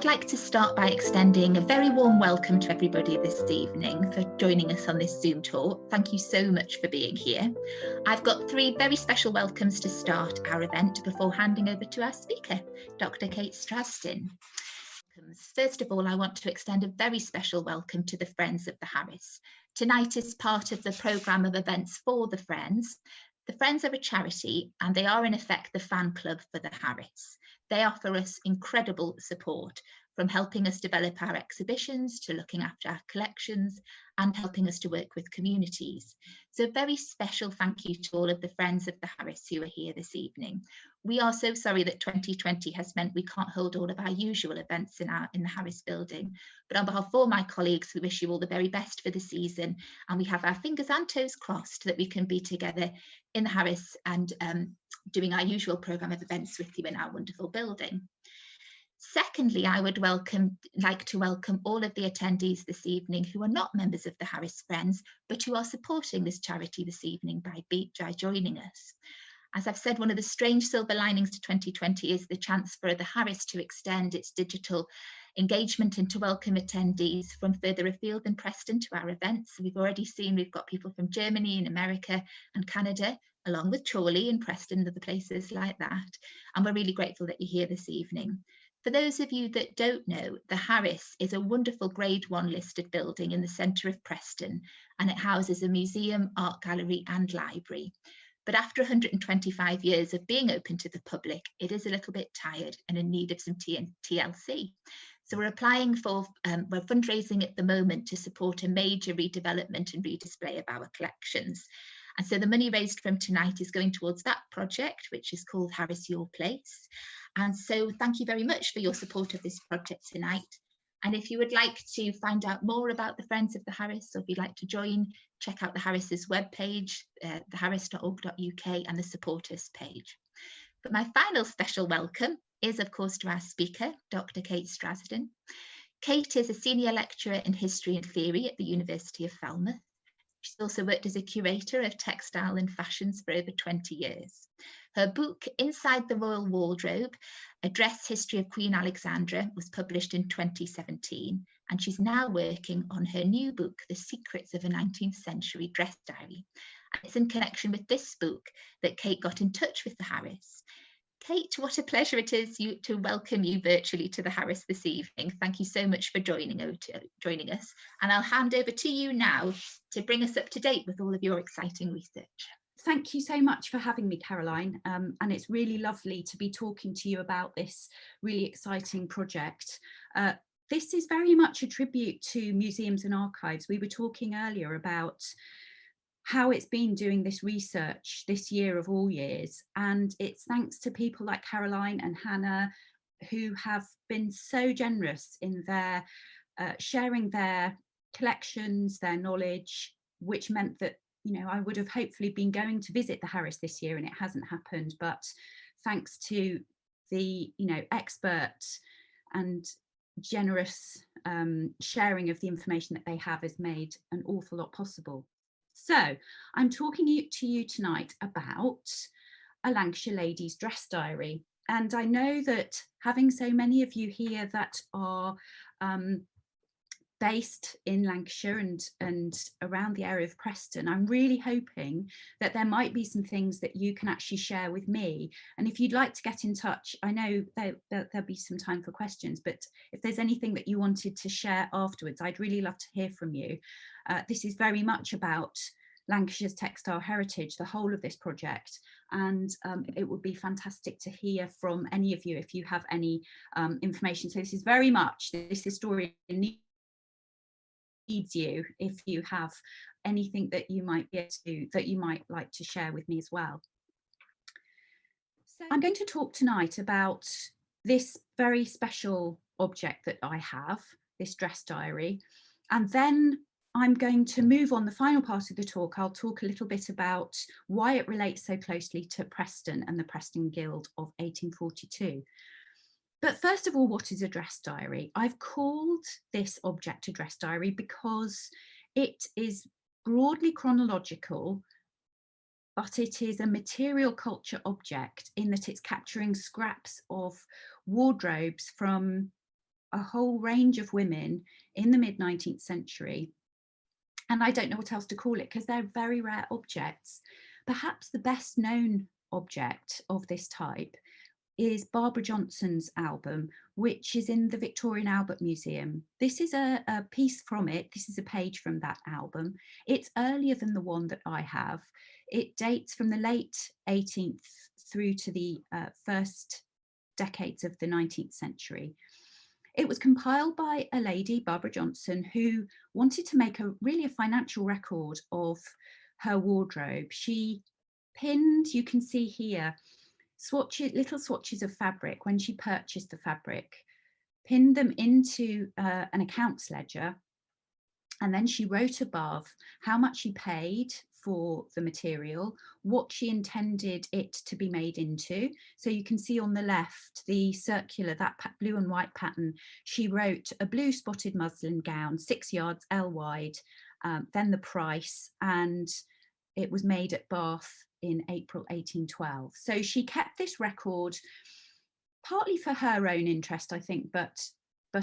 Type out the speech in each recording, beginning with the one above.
I'd like to start by extending a very warm welcome to everybody this evening for joining us on this Zoom talk. Thank you so much for being here. I've got three very special welcomes to start our event before handing over to our speaker, Dr Kate Strasdin. First of all, I want to extend a very special welcome to the Friends of the Harris. Tonight is part of the programme of events for the Friends. The Friends are a charity and they are in effect the fan club for the Harris. They offer us incredible support, from helping us develop our exhibitions to looking after our collections and helping us to work with communities. So a very special thank you to all of the Friends of the Harris who are here this evening. We are so sorry that 2020 has meant we can't hold all of our usual events in the Harris building, but on behalf of all my colleagues, we wish you all the very best for the season, and we have our fingers and toes crossed that we can be together in the Harris and doing our usual programme of events with you in our wonderful building. Secondly, I would like to welcome all of the attendees this evening who are not members of the Harris Friends, but who are supporting this charity this evening by joining us. As I've said, one of the strange silver linings to 2020 is the chance for the Harris to extend its digital engagement and to welcome attendees from further afield than Preston to our events. We've already seen we've got people from Germany and America and Canada, along with Chorley and Preston and other places like that. And we're really grateful that you're here this evening. For those of you that don't know, the Harris is a wonderful Grade 1 listed building in the centre of Preston, and it houses a museum, art gallery and library. But after 125 years of being open to the public, it is a little bit tired and in need of some TLC. So we're applying for, we're fundraising at the moment to support a major redevelopment and redisplay of our collections. And so the money raised from tonight is going towards that project, which is called Harris Your Place. And so thank you very much for your support of this project tonight. And if you would like to find out more about the Friends of the Harris, or if you'd like to join, check out the Harris's webpage, theharris.org.uk, and the supporters page. But my final special welcome is, of course, to our speaker, Dr Kate Strasdin. Kate is a senior lecturer in history and theory at the University of Falmouth. She's also worked as a curator of textile and fashions for over 20 years. Her book, Inside the Royal Wardrobe, A Dress History of Queen Alexandra, was published in 2017, and she's now working on her new book, The Secrets of a 19th Century Dress Diary. And it's in connection with this book that Kate got in touch with the Harris. Kate, what a pleasure it is to welcome you virtually to the Harris this evening. Thank you so much for joining us. And I'll hand over to you now to bring us up to date with all of your exciting research. Thank you so much for having me, Caroline. And it's really lovely to be talking to you about this really exciting project. This is very much a tribute to museums and archives. We were talking earlier about how it's been doing this research this year of all years, and it's thanks to people like Caroline and Hannah who have been so generous in their sharing their collections, their knowledge, which meant that, you know, I would have hopefully been going to visit the Harris this year and it hasn't happened, but thanks to the, you know, expert and generous sharing of the information that they have has made an awful lot possible. So I'm talking to you tonight about a Lancashire lady's dress diary. And I know that having so many of you here that are based in Lancashire and around the area of Preston, I'm really hoping that there might be some things that you can actually share with me. And if you'd like to get in touch, I know there'll be some time for questions, but if there's anything that you wanted to share afterwards, I'd really love to hear from you. This is very much about Lancashire's textile heritage, the whole of this project, and it would be fantastic to hear from any of you if you have any information. So this is very much, this historian needs you if you have anything that you might like to share with me as well. So I'm going to talk tonight about this very special object that I have, this dress diary, and then I'm going to move on the final part of the talk. I'll talk a little bit about why it relates so closely to Preston and the Preston Guild of 1842. But first of all, what is a dress diary? I've called this object a dress diary because it is broadly chronological, but it is a material culture object in that it's capturing scraps of wardrobes from a whole range of women in the mid-19th century. And I don't know what else to call it because they're very rare objects. Perhaps the best known object of this type is Barbara Johnson's album, which is in the Victorian Albert Museum. This is a piece from it. This is a page from that album. It's earlier than the one that I have. It dates from the late 18th through to the first decades of the 19th century. It was compiled by a lady, Barbara Johnson, who wanted to make really a financial record of her wardrobe. She pinned, you can see here, little swatches of fabric when she purchased the fabric, pinned them into an accounts ledger, and then she wrote above how much she paid for the material, what she intended it to be made into. So you can see on the left, the circular, that blue and white pattern, she wrote a blue spotted muslin gown, 6 yards L wide, then the price, and it was made at Bath in April 1812. So she kept this record partly for her own interest, I think, but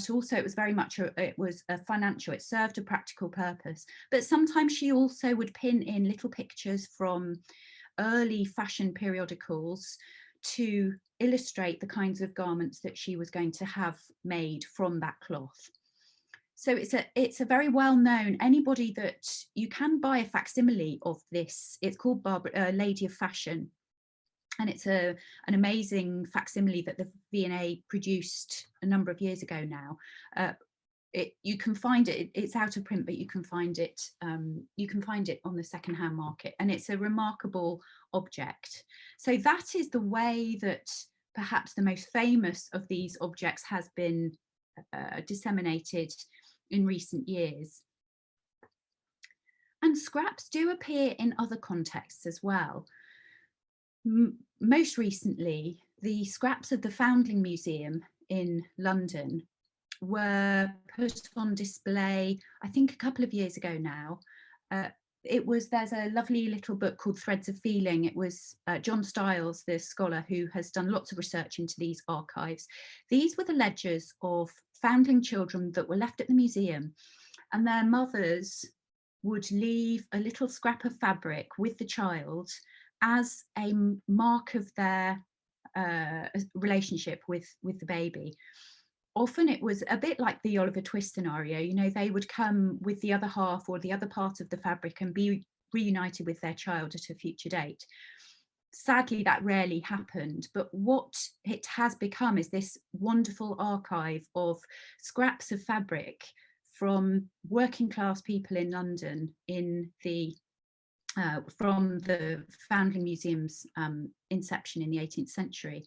also it was very much a financial, it served a practical purpose. But sometimes she also would pin in little pictures from early fashion periodicals to illustrate the kinds of garments that she was going to have made from that cloth. So it's a very well known, anybody that you can buy a facsimile of this, it's called Lady of Fashion. And it's an amazing facsimile that the V&A produced a number of years ago now. You can find it, it's out of print, but you can find it on the secondhand market, and it's a remarkable object. So that is the way that perhaps the most famous of these objects has been disseminated in recent years. And scraps do appear in other contexts as well. Most recently, the scraps of the Foundling Museum in London were put on display, I think a couple of years ago now. There's a lovely little book called Threads of Feeling. It was John Stiles, the scholar who has done lots of research into these archives. These were the ledgers of foundling children that were left at the museum, and their mothers would leave a little scrap of fabric with the child as a mark of their relationship with the baby. Often it was a bit like the Oliver Twist scenario, you know, they would come with the other half or the other part of the fabric and be reunited with their child at a future date. Sadly, that rarely happened, but what it has become is this wonderful archive of scraps of fabric from working class people in London from the Foundling Museum's inception in the 18th century.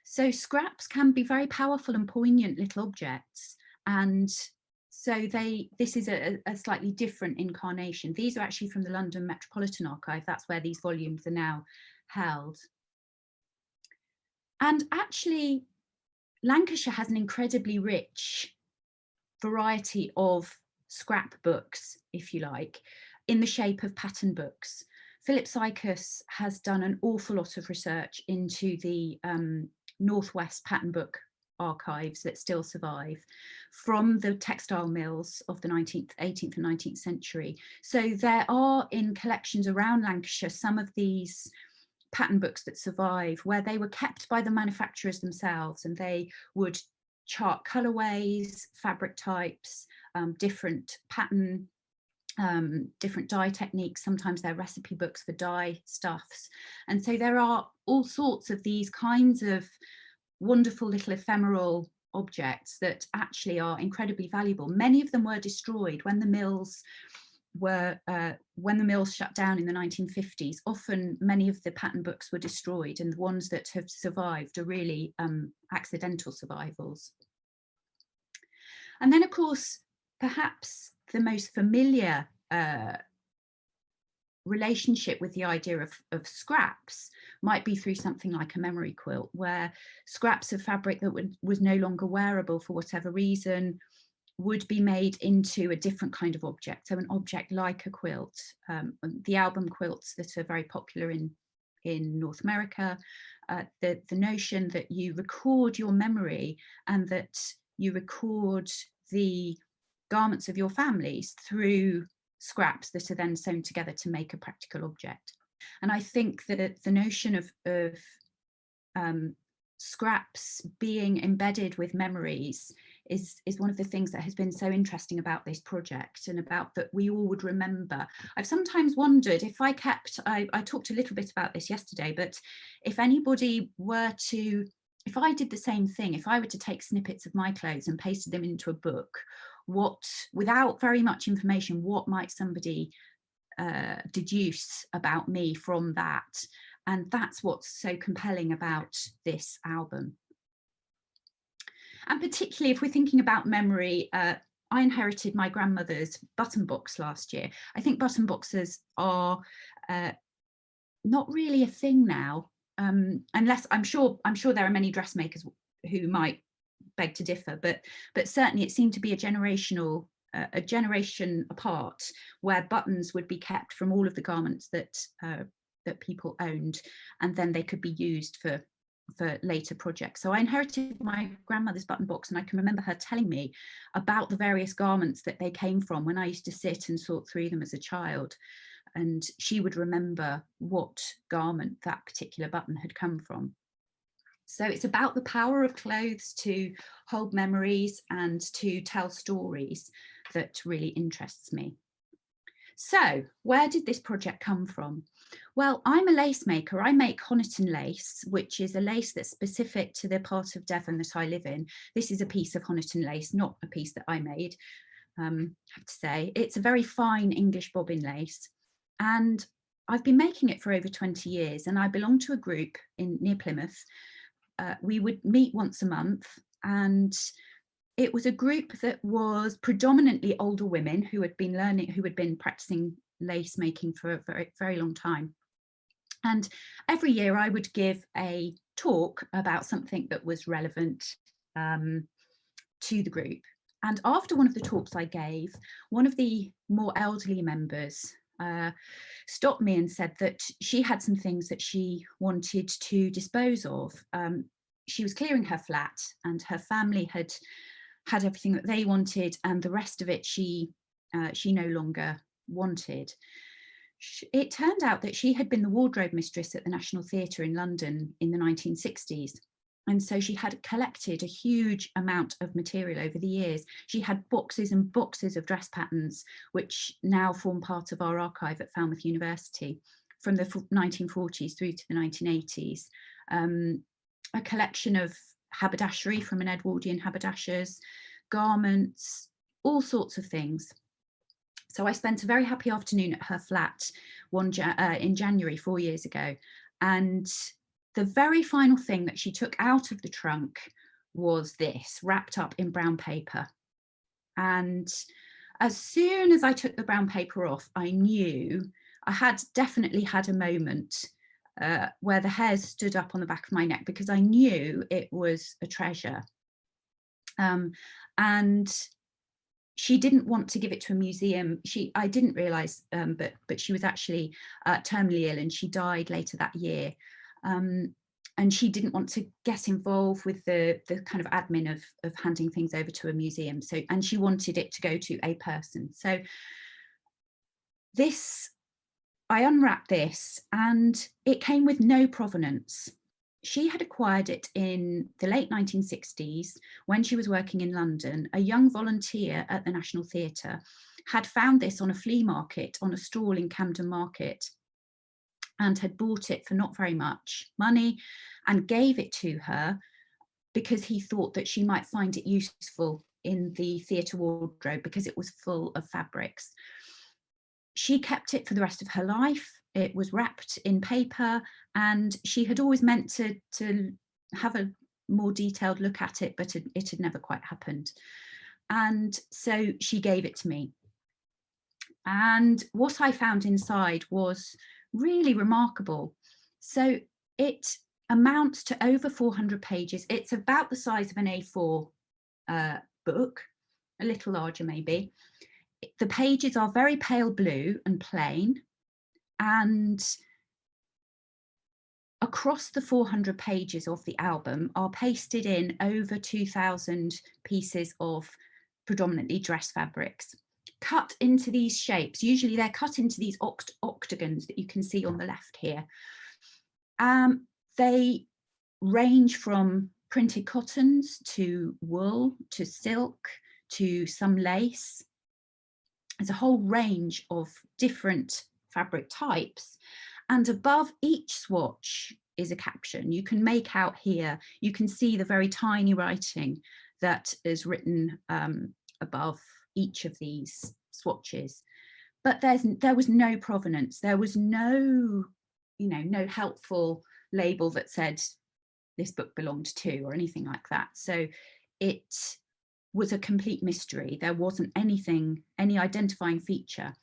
So scraps can be very powerful and poignant little objects, and so this is a slightly different incarnation. These are actually from the London Metropolitan Archive. That's where these volumes are now held. And actually, Lancashire has an incredibly rich variety of scrapbooks, if you like, in the shape of pattern books. Philip Sycus has done an awful lot of research into the Northwest pattern book archives that still survive from the textile mills of the 18th and 19th century. So there are in collections around Lancashire some of these pattern books that survive, where they were kept by the manufacturers themselves, and they would chart colorways, fabric types, different pattern, different dye techniques. Sometimes they're recipe books for dye stuffs. And so there are all sorts of these kinds of wonderful little ephemeral objects that actually are incredibly valuable. Many of them were destroyed when the mills shut down in the 1950s. Often many of the pattern books were destroyed, and the ones that have survived are really accidental survivals. And then, of course, perhaps the most familiar relationship with the idea of scraps might be through something like a memory quilt, where scraps of fabric that was no longer wearable for whatever reason would be made into a different kind of object. So an object like a quilt, the album quilts that are very popular in North America, the notion that you record your memory and that you record the garments of your families through scraps that are then sewn together to make a practical object. And I think that the notion of scraps being embedded with memories is one of the things that has been so interesting about this project, and about that we all would remember. I've sometimes wondered if I talked a little bit about this yesterday, but if anybody were to, if I did the same thing, if I were to take snippets of my clothes and pasted them into a book, without very much information, what might somebody deduce about me from that? And that's what's so compelling about this album. And particularly if we're thinking about memory, I inherited my grandmother's button box last year. I think button boxes are not really a thing now, unless I'm sure there are many dressmakers who might beg to differ, but certainly it seemed to be a generation apart, where buttons would be kept from all of the garments that people owned, and then they could be used for later projects. So I inherited my grandmother's button box, and I can remember her telling me about the various garments that they came from when I used to sit and sort through them as a child, and she would remember what garment that particular button had come from. So it's about the power of clothes to hold memories and to tell stories that really interests me. So where did this project come from? Well, I'm a lace maker. I make Honiton lace, which is a lace that's specific to the part of Devon that I live in. This is a piece of Honiton lace, not a piece that I made, I have to say. It's a very fine English bobbin lace, and I've been making it for over 20 years, and I belong to a group near Plymouth. We would meet once a month, and it was a group that was predominantly older women who had been practicing lace making for a very, very long time. And every year I would give a talk about something that was relevant to the group. And after one of the talks I gave, one of the more elderly members stopped me and said that she had some things that she wanted to dispose of. She was clearing her flat, and her family had everything that they wanted, and the rest of it she no longer wanted. It turned out that she had been the wardrobe mistress at the National Theatre in London in the 1960s. And so she had collected a huge amount of material over the years. She had boxes and boxes of dress patterns, which now form part of our archive at Falmouth University, from the 1940s through to the 1980s. A collection of haberdashery from an Edwardian haberdashers, garments, all sorts of things. So I spent a very happy afternoon at her flat in January 4 years ago, and the very final thing that she took out of the trunk was this, wrapped up in brown paper. And as soon as I took the brown paper off, I knew I had definitely had a moment where the hairs stood up on the back of my neck, because I knew it was a treasure. And she didn't want to give it to a museum. I didn't realise, but she was actually terminally ill, and she died later that year. And she didn't want to get involved with the kind of admin of handing things over to a museum. So, and she wanted it to go to a person. So I unwrapped this, and it came with no provenance. She had acquired it in the late 1960s when she was working in London. A young volunteer at the National Theatre had found this on a flea market, on a stall in Camden Market, and had bought it for not very much money and gave it to her because he thought that she might find it useful in the theatre wardrobe because it was full of fabrics. She kept it for the rest of her life. It was wrapped in paper, and she had always meant to have a more detailed look at it, but it had never quite happened. And so she gave it to me. And what I found inside was really remarkable. So it amounts to over 400 pages. It's about the size of an A4 book, a little larger maybe. The pages are very pale blue and plain, and across the 400 pages of the album are pasted in over 2,000 pieces of predominantly dress fabrics, cut into these shapes. Usually they're cut into these octagons that you can see on the left here. They range from printed cottons to wool to silk to some lace. There's a whole range of different fabric types, and above each swatch is a caption. You can make out here, you can see the very tiny writing that is written above each of these swatches. But there was no provenance. There was no, no helpful label that said this book belonged to or anything like that. So it was a complete mystery. There wasn't any identifying feature.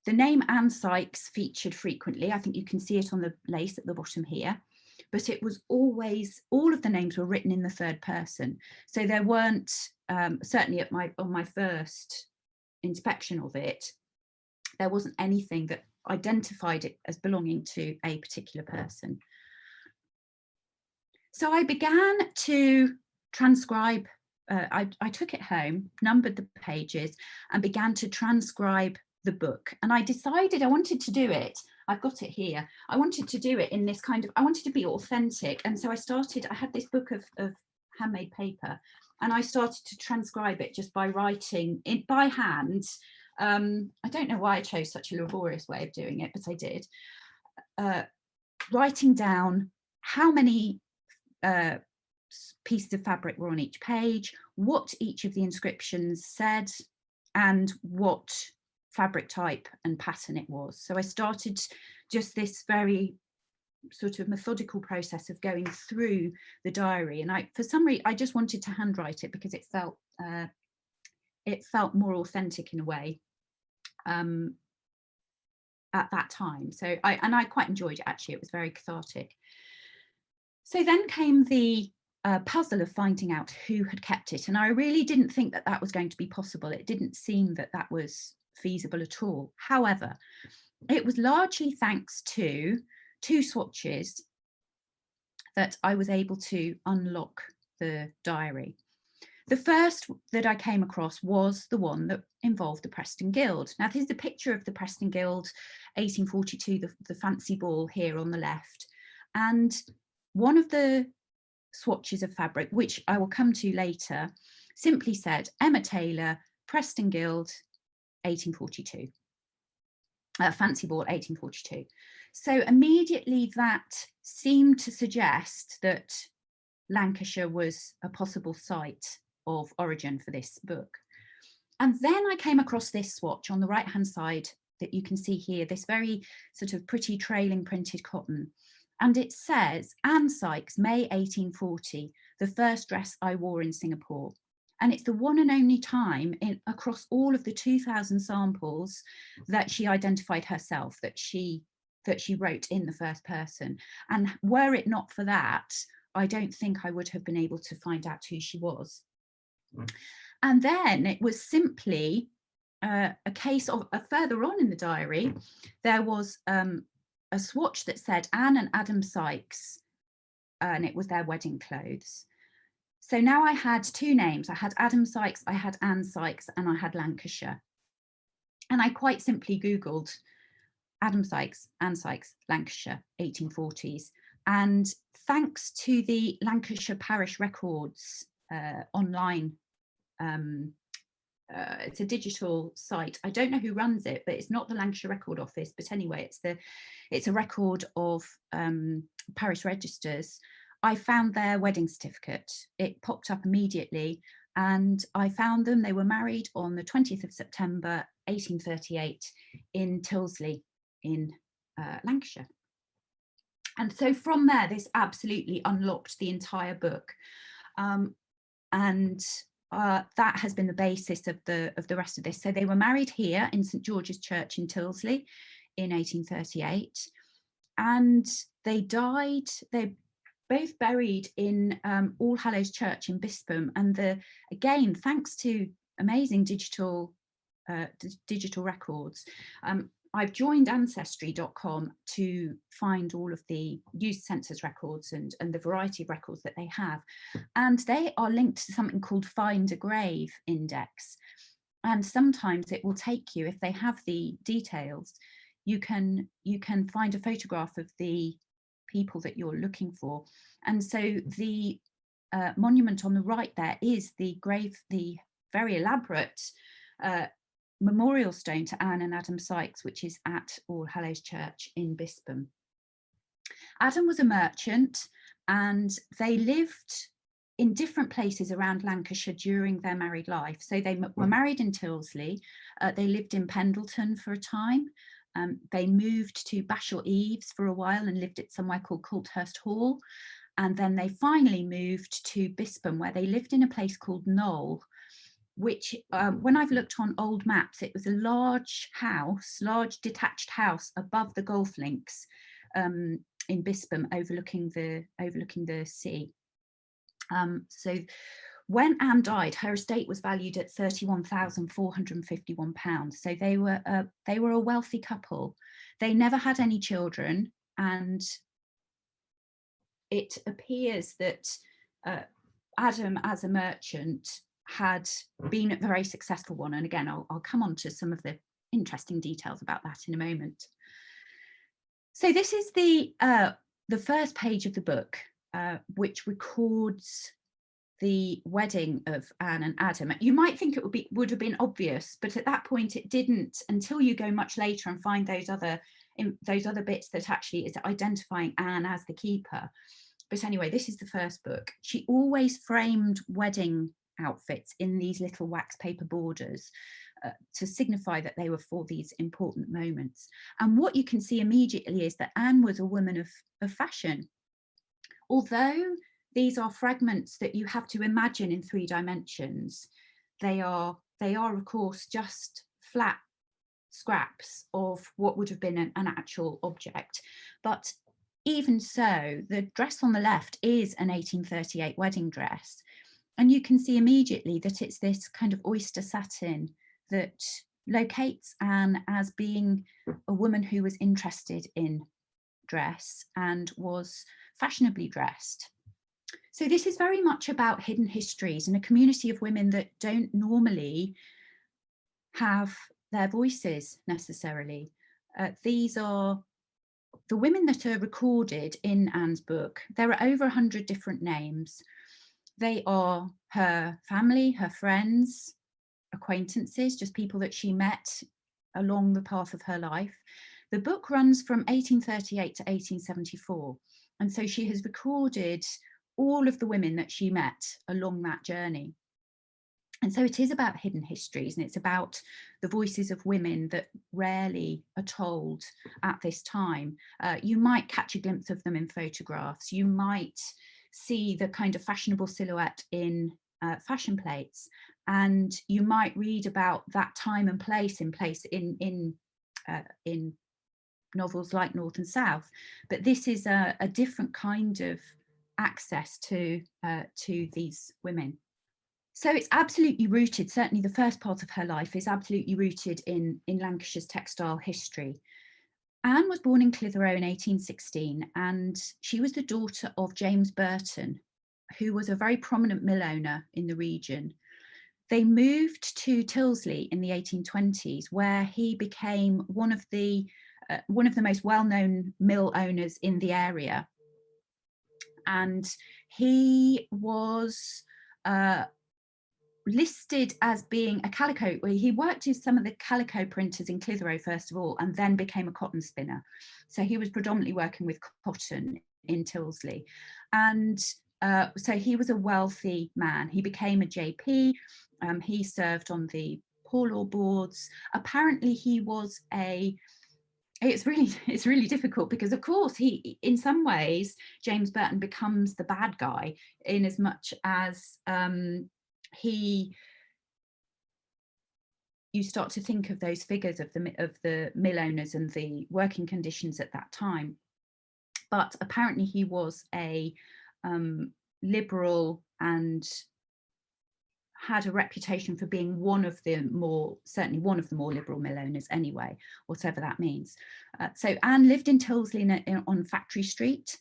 The name Anne Sykes featured frequently. I think you can see it on the lace at the bottom here, but it was always, all of the names were written in the third person. So there weren't, certainly on my first inspection of it, there wasn't anything that identified it as belonging to a particular person. So I began to transcribe, I took it home, numbered the pages and began to transcribe the book. And I decided I wanted to do it, I've got it here, I wanted to do it in this kind of, I wanted to be authentic. And so I had this book of handmade paper, and I started to transcribe it just by writing it by hand. I don't know why I chose such a laborious way of doing it, but I did. Writing down how many pieces of fabric were on each page, what each of the inscriptions said, and what fabric type and pattern it was. So I started just this very sort of methodical process of going through the diary, and for some reason I just wanted to handwrite it because it felt more authentic in a way at that time. So I quite enjoyed it, actually. It was very cathartic. So then came the puzzle of finding out who had kept it, and I really didn't think that that was going to be possible. It didn't seem that that was feasible at all. However, it was largely thanks to 2 swatches that I was able to unlock the diary. The first that I came across was the one that involved the Preston Guild. Now, this is the picture of the Preston Guild, 1842, the fancy ball here on the left. And one of the swatches of fabric, which I will come to later, simply said Emma Taylor, Preston Guild, 1842. Fancy ball, 1842. So immediately that seemed to suggest that Lancashire was a possible site of origin for this book. And then I came across this swatch on the right hand side that you can see here, this very sort of pretty trailing printed cotton. And it says, Anne Sykes, May 1840, the first dress I wore in Singapore. And it's the one and only time across all of the 2,000 samples that she identified herself, that she wrote in the first person. And were it not for that, I don't think I would have been able to find out who she was. And then it was simply a case of further on in the diary, there was a swatch that said Anne and Adam Sykes, and it was their wedding clothes. So now I had 2 names. I had Adam Sykes, I had Anne Sykes, and I had Lancashire. And I quite simply Googled Adam Sykes, Anne Sykes, Lancashire, 1840s. And thanks to the Lancashire Parish Records online, it's a digital site. I don't know who runs it, but it's not the Lancashire Record Office. But anyway, it's a record of parish registers. I found their wedding certificate. It popped up immediately, and I found them. They were married on the 20th of September, 1838 in Tyldesley in Lancashire. And so from there, this absolutely unlocked the entire book. And that has been the basis of the rest of this. So they were married here in St George's Church in Tyldesley in 1838, and they died, they're both buried in All Hallows Church in Bispam. And again, thanks to amazing digital records, I've joined ancestry.com to find all of the youth census records and the variety of records that they have. And they are linked to something called Find a Grave Index. And sometimes it will take you, if they have the details, you can find a photograph of the people that you're looking for. And so the monument on the right there is the grave, the very elaborate memorial stone to Anne and Adam Sykes, which is at All Hallows Church in Bispham. Adam was a merchant, and they lived in different places around Lancashire during their married life. So they were married in Tyldesley, they lived in Pendleton for a time, they moved to Bashall Eaves for a while and lived at somewhere called Colthurst Hall, and then they finally moved to Bispham, where they lived in a place called Knoll, which when I've looked on old maps, it was a large house, large detached house above the golf links in Bispham, overlooking the sea. So when Anne died, her estate was valued at £31,451. So they were a wealthy couple. They never had any children, and it appears that Adam, as a merchant, had been a very successful one. And again, I'll come on to some of the interesting details about that in a moment. So this is the first page of the book, which records the wedding of Anne and Adam. You might think it would have been obvious, but at that point it didn't, until you go much later and find those other bits that actually is identifying Anne as the keeper. But anyway, this is the first book. She always framed wedding outfits in these little wax paper borders to signify that they were for these important moments. And what you can see immediately is that Anne was a woman of fashion. Although these are fragments that you have to imagine in 3 dimensions, they are of course just flat scraps of what would have been an actual object. But even so, the dress on the left is an 1838 wedding dress. And you can see immediately that it's this kind of oyster satin that locates Anne as being a woman who was interested in dress and was fashionably dressed. So this is very much about hidden histories and a community of women that don't normally have their voices necessarily. These are the women that are recorded in Anne's book. There are over 100 different names. They are her family, her friends, acquaintances, just people that she met along the path of her life. The book runs from 1838 to 1874. And so she has recorded all of the women that she met along that journey. And so it is about hidden histories, and it's about the voices of women that rarely are told at this time. You might catch a glimpse of them in photographs. You might see the kind of fashionable silhouette in fashion plates, and you might read about that time and place in novels like North and South. But this is a different kind of access to these women. So it's absolutely rooted, certainly the first part of her life is absolutely rooted in Lancashire's textile history. Anne was born in Clitheroe in 1816, and she was the daughter of James Burton, who was a very prominent mill owner in the region. They moved to Tyldesley in the 1820s, where he became one of the most well-known mill owners in the area. And he was listed as being a calico, where he worked with some of the calico printers in Clitheroe first of all, and then became a cotton spinner. So he was predominantly working with cotton in Tyldesley. And so he was a wealthy man. He became a JP. He served on the Poor Law boards. Apparently he was it's really difficult, because of course he, in some ways, James Burton becomes the bad guy, in as much as you start to think of those figures of the mill owners and the working conditions at that time. But apparently he was a liberal and had a reputation for being certainly one of the more liberal mill owners anyway, whatever that means. So Anne lived in Tyldesley on Factory Street,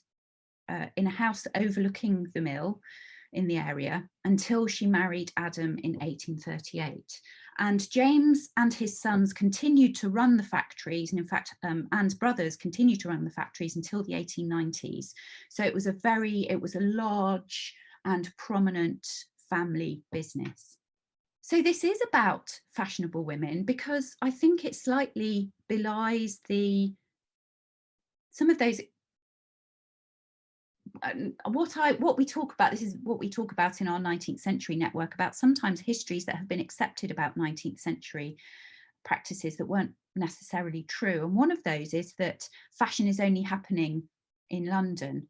in a house overlooking the mill in the area, until she married Adam in 1838. And James and his sons continued to run the factories, and in fact Anne's brothers continued to run the factories until the 1890s. So it was a large and prominent family business. So this is about fashionable women, because I think it slightly belies some of those what we talk about. This is what we talk about in our 19th century network, about sometimes histories that have been accepted about 19th century practices that weren't necessarily true. And one of those is that fashion is only happening in London,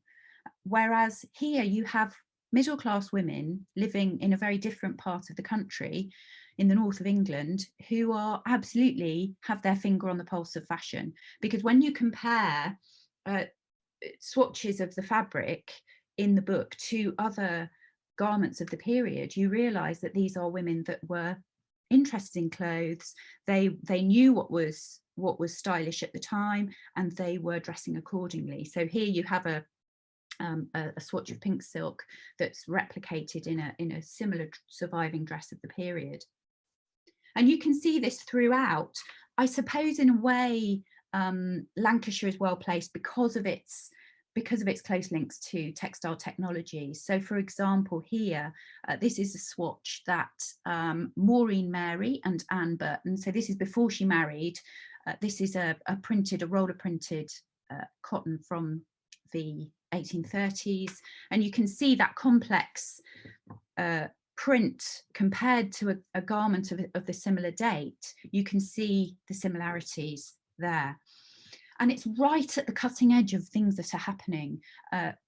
whereas here you have middle-class women living in a very different part of the country, in the north of England, who are absolutely have their finger on the pulse of fashion. Because when you compare swatches of the fabric in the book to other garments of the period, you realise that these are women that were interested in clothes. They knew what was stylish at the time, and they were dressing accordingly. So here you have a swatch of pink silk that's replicated in a similar surviving dress of the period. And you can see this throughout. I suppose in a way Lancashire is well placed because of its close links to textile technology. So for example, here this is a swatch that Maureen Mary and Anne Burton, so this is before she married, this is a roller printed cotton from the 1830s, and you can see that complex print compared to a garment of the similar date. You can see the similarities there. And it's right at the cutting edge of things that are happening.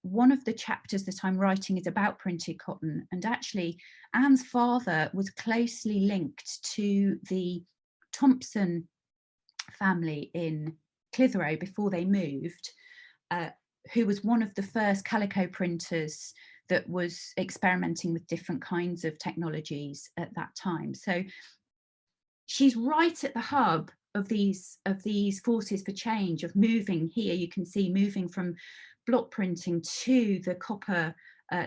One of the chapters that I'm writing is about printed cotton, and actually Anne's father was closely linked to the Thompson family in Clitheroe before they moved, who was one of the first calico printers that was experimenting with different kinds of technologies at that time. So she's right at the hub of these forces for change, of moving. Here you can see moving from block printing to the copper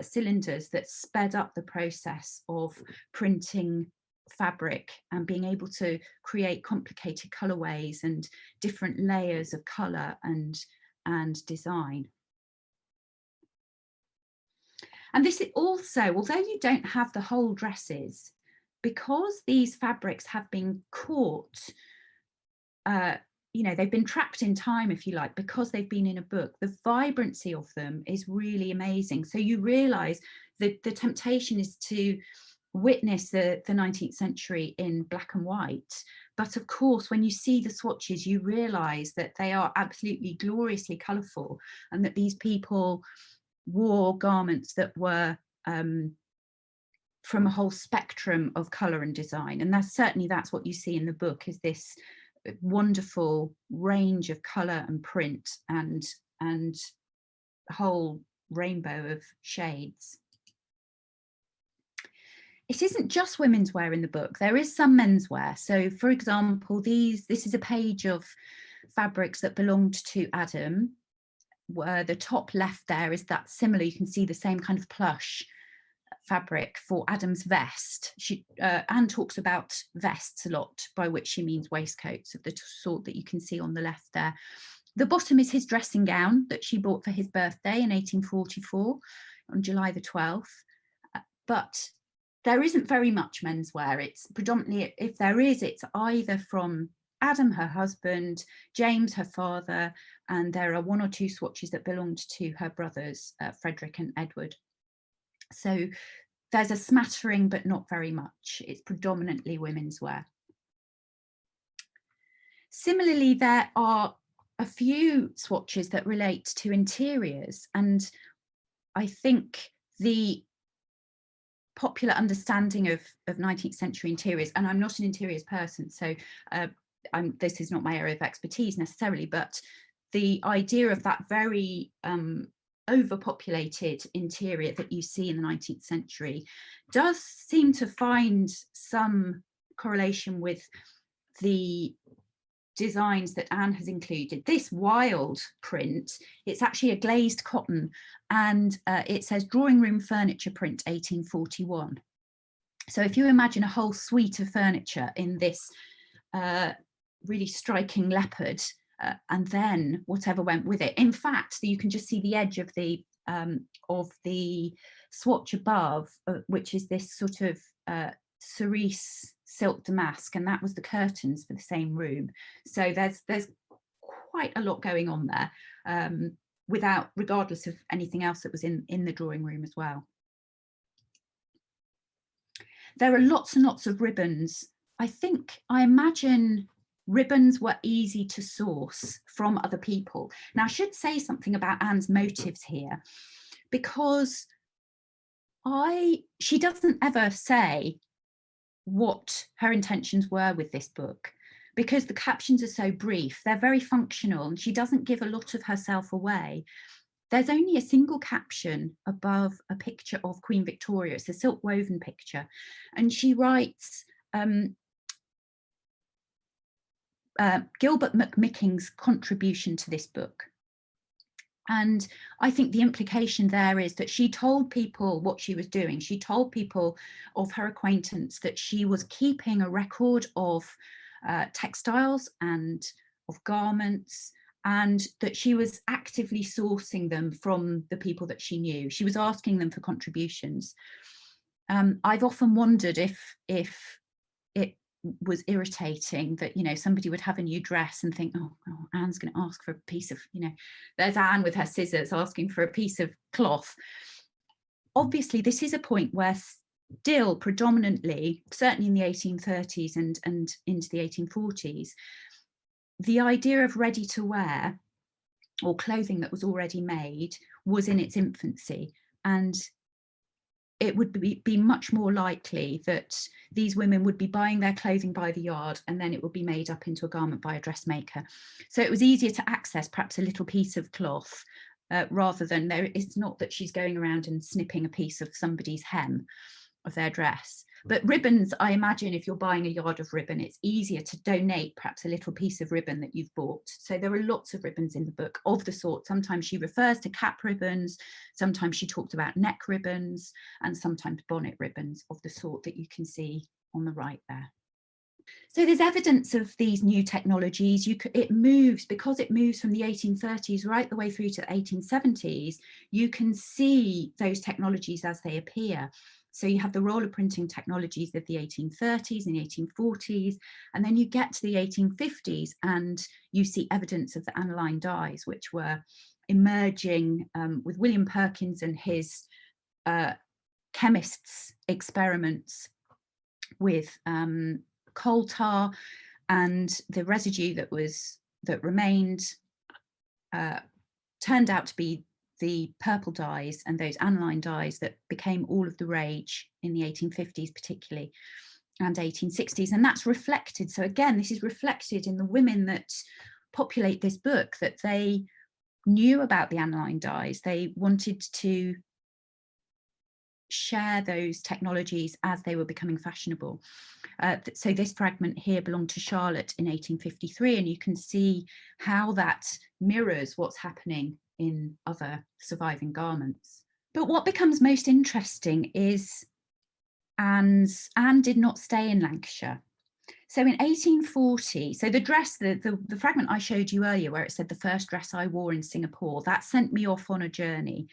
cylinders that sped up the process of printing fabric and being able to create complicated colorways and different layers of color and design. And this is also, although you don't have the whole dresses, because these fabrics have been caught, they've been trapped in time, if you like, because they've been in a book, the vibrancy of them is really amazing. So you realise that the temptation is to witness the 19th century in black and white. But of course, when you see the swatches, you realise that they are absolutely gloriously colourful, and that these people wore garments that were from a whole spectrum of colour and design. And that's what you see in the book, is this wonderful range of colour and print and a whole rainbow of shades. It isn't just women's wear in the book, there is some men's wear. So for example, this is a page of fabrics that belonged to Adam, where the top left there is that similar, you can see the same kind of plush fabric for Adam's vest. Anne talks about vests a lot, by which she means waistcoats of the sort that you can see on the left there. The bottom is his dressing gown that she bought for his birthday in 1844 on July the 12th. But there isn't very much menswear. It's predominantly, if there is, it's either from Adam, her husband, James, her father, and there are one or two swatches that belonged to her brothers, Frederick and Edward. So there's a smattering, but not very much. It's predominantly women's wear. Similarly, there are a few swatches that relate to interiors, and I think the popular understanding of 19th century interiors, and I'm not an interiors person, so this is not my area of expertise necessarily, but the idea of that very overpopulated interior that you see in the 19th century does seem to find some correlation with the designs that Anne has included. This wild print, it's actually a glazed cotton, and it says drawing room furniture print 1841. So if you imagine a whole suite of furniture in this really striking leopard, and then whatever went with it. In fact, you can just see the edge of the swatch above, which is this sort of cerise silk damask, and that was the curtains for the same room. So there's quite a lot going on there, regardless of anything else that was in the drawing room as well. There are lots and lots of ribbons. I imagine ribbons were easy to source from other people. Now, I should say something about Anne's motives here, because she doesn't ever say what her intentions were with this book, because the captions are so brief. They're very functional, and she doesn't give a lot of herself away. There's only a single caption above a picture of Queen Victoria. It's a silk woven picture, and she writes Gilbert McMicking's contribution to this book. And I think the implication there is that she told people what she was doing. She told people of her acquaintance that she was keeping a record of textiles and of garments, and that she was actively sourcing them from the people that she knew. She was asking them for contributions. I've often wondered if it was irritating that, somebody would have a new dress and think, oh, Anne's going to ask for a piece of, there's Anne with her scissors asking for a piece of cloth. Obviously, this is a point where still predominantly, certainly in the 1830s and into the 1840s, the idea of ready to wear or clothing that was already made was in its infancy, and it would be much more likely that these women would be buying their clothing by the yard, and then it would be made up into a garment by a dressmaker. So it was easier to access perhaps a little piece of cloth rather than it's not that she's going around and snipping a piece of somebody's hem of their dress. But ribbons, I imagine if you're buying a yard of ribbon, it's easier to donate perhaps a little piece of ribbon that you've bought. So there are lots of ribbons in the book of the sort. Sometimes she refers to cap ribbons, sometimes she talks about neck ribbons, and sometimes bonnet ribbons of the sort that you can see on the right there. So there's evidence of these new technologies. It moves from the 1830s right the way through to the 1870s. You can see those technologies as they appear. So you have the roller printing technologies of the 1830s and 1840s, and then you get to the 1850s and you see evidence of the aniline dyes, which were emerging with William Perkins and his chemists' experiments with coal tar, and the residue that remained turned out to be the purple dyes and those aniline dyes that became all of the rage in the 1850s particularly, and 1860s. And that's reflected. So again, this is reflected in the women that populate this book, that they knew about the aniline dyes. They wanted to share those technologies as they were becoming fashionable. So this fragment here belonged to Charlotte in 1853, and you can see how that mirrors what's happening in other surviving garments. But what becomes most interesting is Anne did not stay in Lancashire. So in 1840, so the dress, the fragment I showed you earlier where it said the first dress I wore in Singapore, that sent me off on a journey.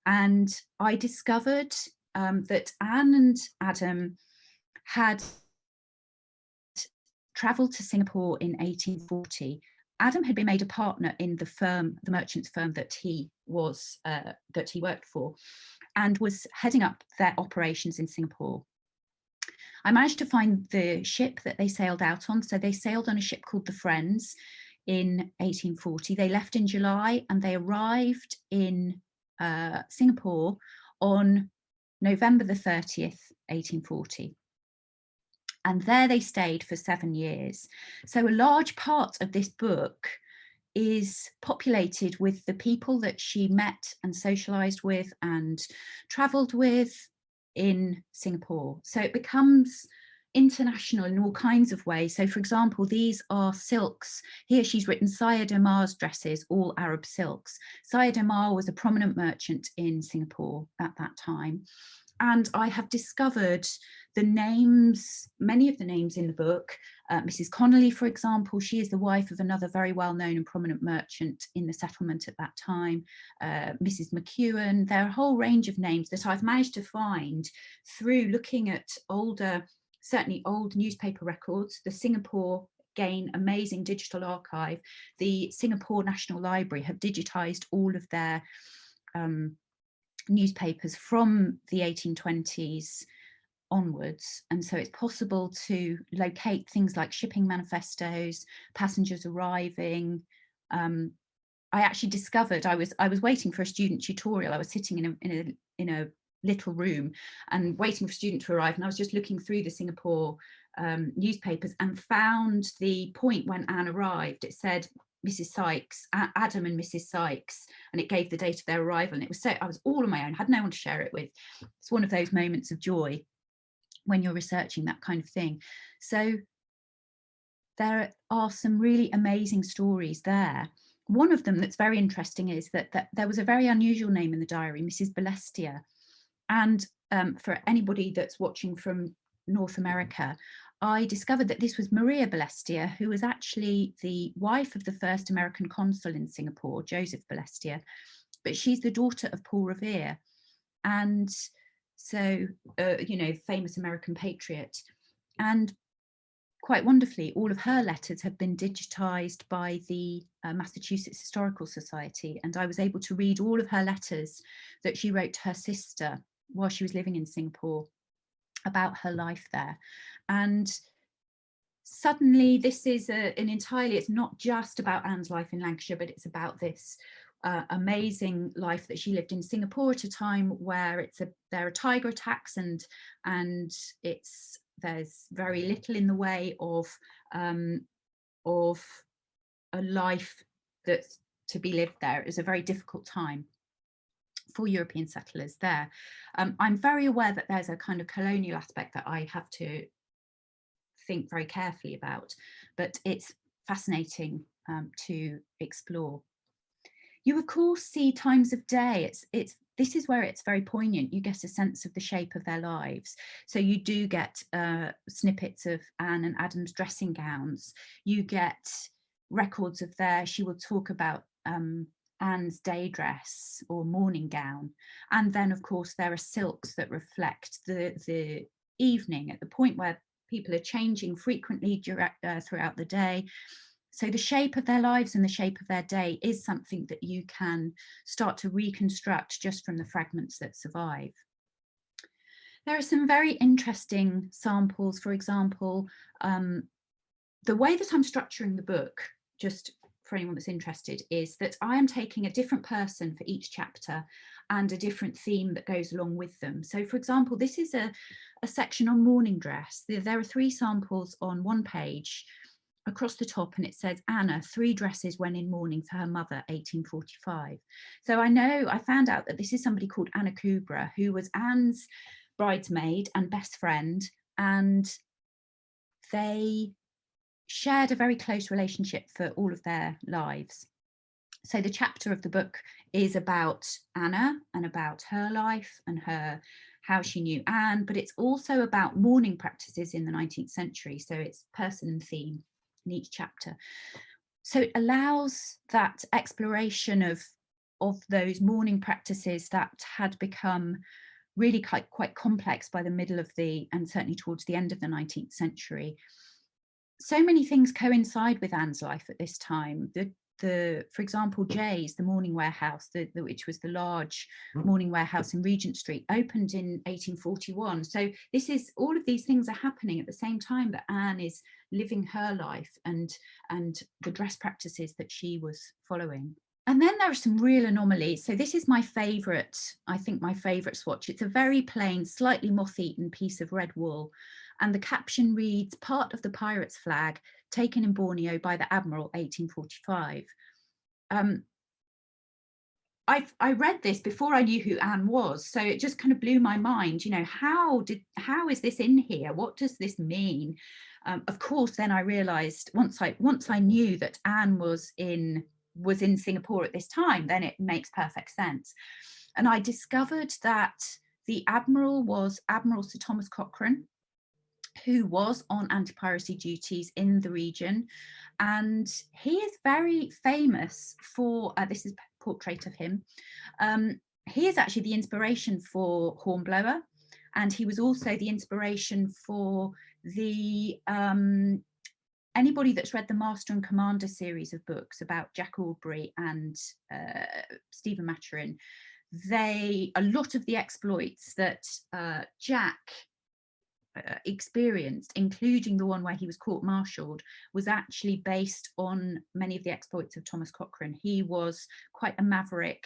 And I discovered that Anne and Adam had travelled to Singapore in 1840. Adam had been made a partner in the merchant's firm that he worked for, and was heading up their operations in Singapore. I managed to find the ship that they sailed out on. So they sailed on a ship called the Friends in 1840. They left in July and they arrived in Singapore on November the 30th, 1840. And there they stayed for 7 years. So a large part of this book is populated with the people that she met and socialized with and traveled with in Singapore. So it becomes international in all kinds of ways. So for example, these are silks. Here she's written Syed Omar's dresses, all Arab silks. Syed Omar was a prominent merchant in Singapore at that time. And I have discovered the names, many of the names in the book. Mrs. Connolly, for example, she is the wife of another very well-known and prominent merchant in the settlement at that time. Mrs. McEwen. There are a whole range of names that I've managed to find through looking at older, certainly old newspaper records. The Singapore, again, amazing digital archive. The Singapore National Library have digitized all of their newspapers from the 1820s onwards, and so it's possible to locate things like shipping manifestos, passengers arriving. I actually discovered I was waiting for a student tutorial. I was sitting in a little room and waiting for a student to arrive, and I was just looking through the Singapore newspapers and found the point when Anne arrived. It said Mrs. Sykes, Adam and Mrs. Sykes, and it gave the date of their arrival. And it was so, I was all on my own, had no one to share it with. It's one of those moments of joy when you're researching that kind of thing. So there are some really amazing stories there. One of them that's very interesting is that there was a very unusual name in the diary, Mrs. Balestia. And for anybody that's watching from North America, I discovered that this was Maria Balestia, who was actually the wife of the first American consul in Singapore, Joseph Balestia, but she's the daughter of Paul Revere. And so, you know, famous American patriot. And quite wonderfully, all of her letters have been digitized by the Massachusetts Historical Society. And I was able to read all of her letters that she wrote to her sister while she was living in Singapore about her life there. And suddenly this is an entirely, it's not just about Anne's life in Lancashire, but it's about this amazing life that she lived in Singapore at a time where there are tiger attacks and there's very little in the way of a life that's to be lived there. It was a very difficult time for European settlers there. I'm very aware that there's a kind of colonial aspect that I have to think very carefully about, but it's fascinating to explore. You of course see times of day. This is where it's very poignant. You get a sense of the shape of their lives. So you do get snippets of Anne and Adam's dressing gowns. You get records of she will talk about Anne's day dress or morning gown. And then of course there are silks that reflect the evening at the point where people are changing frequently throughout the day. So the shape of their lives and the shape of their day is something that you can start to reconstruct just from the fragments that survive. There are some very interesting samples. For example, the way that I'm structuring the book, just for anyone that's interested, is that I am taking a different person for each chapter and a different theme that goes along with them. So for example, this is a section on morning dress. There are 3 samples on one page across the top, and it says Anna, 3 dresses when in mourning for her mother, 1845. So I found out that this is somebody called Anna Kubra, who was Anne's bridesmaid and best friend, and they shared a very close relationship for all of their lives. So the chapter of the book is about Anna and about her life and how she knew Anne, but it's also about mourning practices in the 19th century. So it's person and theme in each chapter. So it allows that exploration of those mourning practices that had become really quite complex by the middle of and certainly towards the end of the 19th century. So many things coincide with Anne's life at this time. For example, Jay's, the mourning warehouse, which was the large mourning warehouse in Regent Street, opened in 1841. So all of these things are happening at the same time that Anne is living her life and the dress practices that she was following. And then there are some real anomalies. So this is my favourite, I think my favourite swatch. It's a very plain, slightly moth-eaten piece of red wool. And the caption reads, part of the pirate's flag taken in Borneo by the Admiral, 1845. I read this before I knew who Anne was, so it just kind of blew my mind. You know, how is this in here? What does this mean? Of course, then I realised once I knew that Anne was in Singapore at this time, then it makes perfect sense. And I discovered that the admiral was Admiral Sir Thomas Cochrane, who was on anti-piracy duties in the region, and he is very famous for this is a portrait of him. He is actually the inspiration for Hornblower, and he was also the inspiration for the anybody that's read the Master and Commander series of books about Jack Aubrey and Stephen Maturin. A lot of the exploits that Jack experienced, including the one where he was court-martialed, was actually based on many of the exploits of Thomas Cochrane. He was quite a maverick.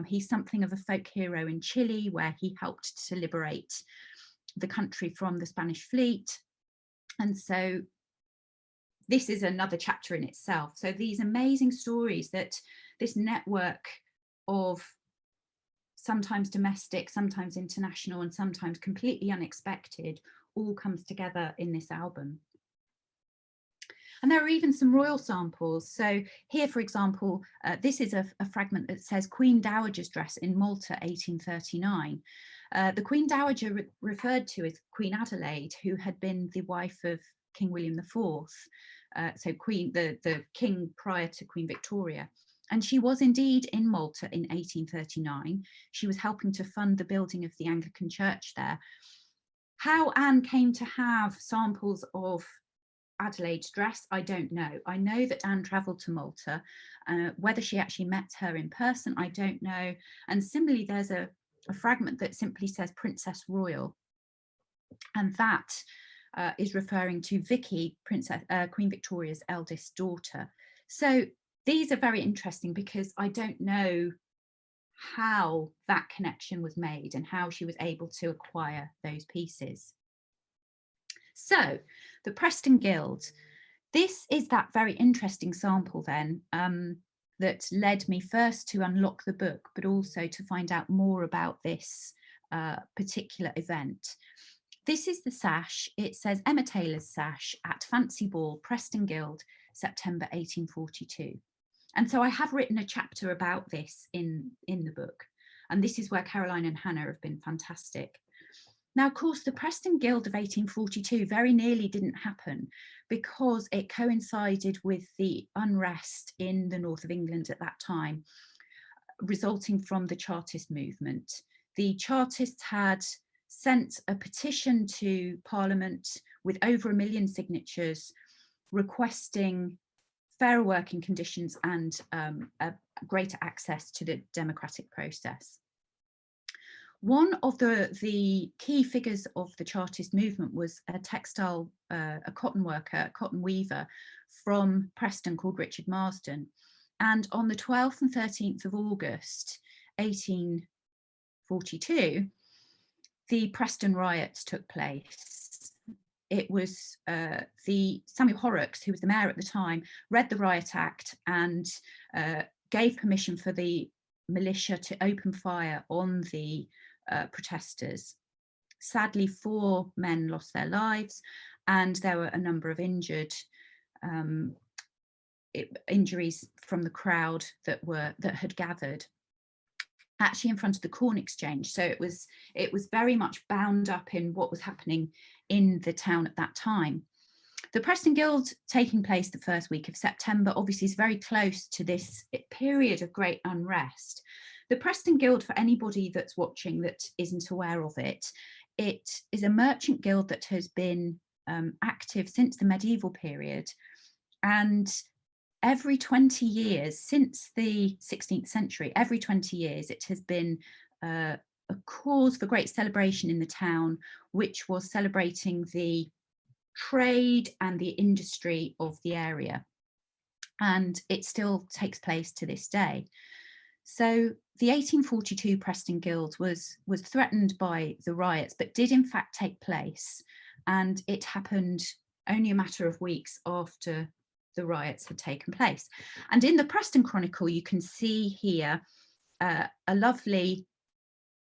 He's something of a folk hero in Chile, where he helped to liberate the country from the Spanish fleet. And so this is another chapter in itself. So these amazing stories that this network of sometimes domestic, sometimes international, and sometimes completely unexpected all comes together in this album. And there are even some royal samples. So here, for example, this is a fragment that says Queen Dowager's dress in Malta, 1839. The Queen Dowager referred to as Queen Adelaide, who had been the wife of King William IV, so the king prior to Queen Victoria. And she was indeed in Malta in 1839. She was helping to fund the building of the Anglican church there. How Anne came to have samples of Adelaide's dress, I don't know. I know that Anne travelled to Malta. Whether she actually met her in person, I don't know. And similarly, there's a fragment that simply says Princess Royal. And that is referring to Vicky, Queen Victoria's eldest daughter. So these are very interesting because I don't know how that connection was made and how she was able to acquire those pieces. So the Preston Guild, this is that very interesting sample then that led me first to unlock the book, but also to find out more about this particular event. This is the sash. It says Emma Taylor's sash at Fancy Ball, Preston Guild, September 1842. And so I have written a chapter about this in the book. And this is where Caroline and Hannah have been fantastic. Now, of course, the Preston Guild of 1842 very nearly didn't happen because it coincided with the unrest in the north of England at that time, resulting from the Chartist movement. The Chartists had sent a petition to Parliament with over 1 million signatures requesting fairer working conditions and greater access to the democratic process. One of the key figures of the Chartist movement was a textile, a cotton worker, a cotton weaver from Preston called Richard Marsden. And on the 12th and 13th of August, 1842, the Preston riots took place. It was Samuel Horrocks, who was the mayor at the time, read the Riot Act and gave permission for the militia to open fire on the protesters. Sadly, 4 men lost their lives, and there were a number of injuries from the crowd that had gathered, actually in front of the Corn Exchange. So it was very much bound up in what was happening in the town at that time. The Preston Guild taking place the first week of September obviously is very close to this period of great unrest. The Preston Guild, for anybody that's watching that isn't aware of it, it is a merchant guild that has been active since the medieval period, and every 20 years since the 16th century, every 20 years it has been a cause for great celebration in the town, which was celebrating the trade and the industry of the area, and it still takes place to this day. So the 1842 Preston Guild was threatened by the riots, but did in fact take place, and it happened only a matter of weeks after the riots had taken place. And in the Preston Chronicle, you can see here a lovely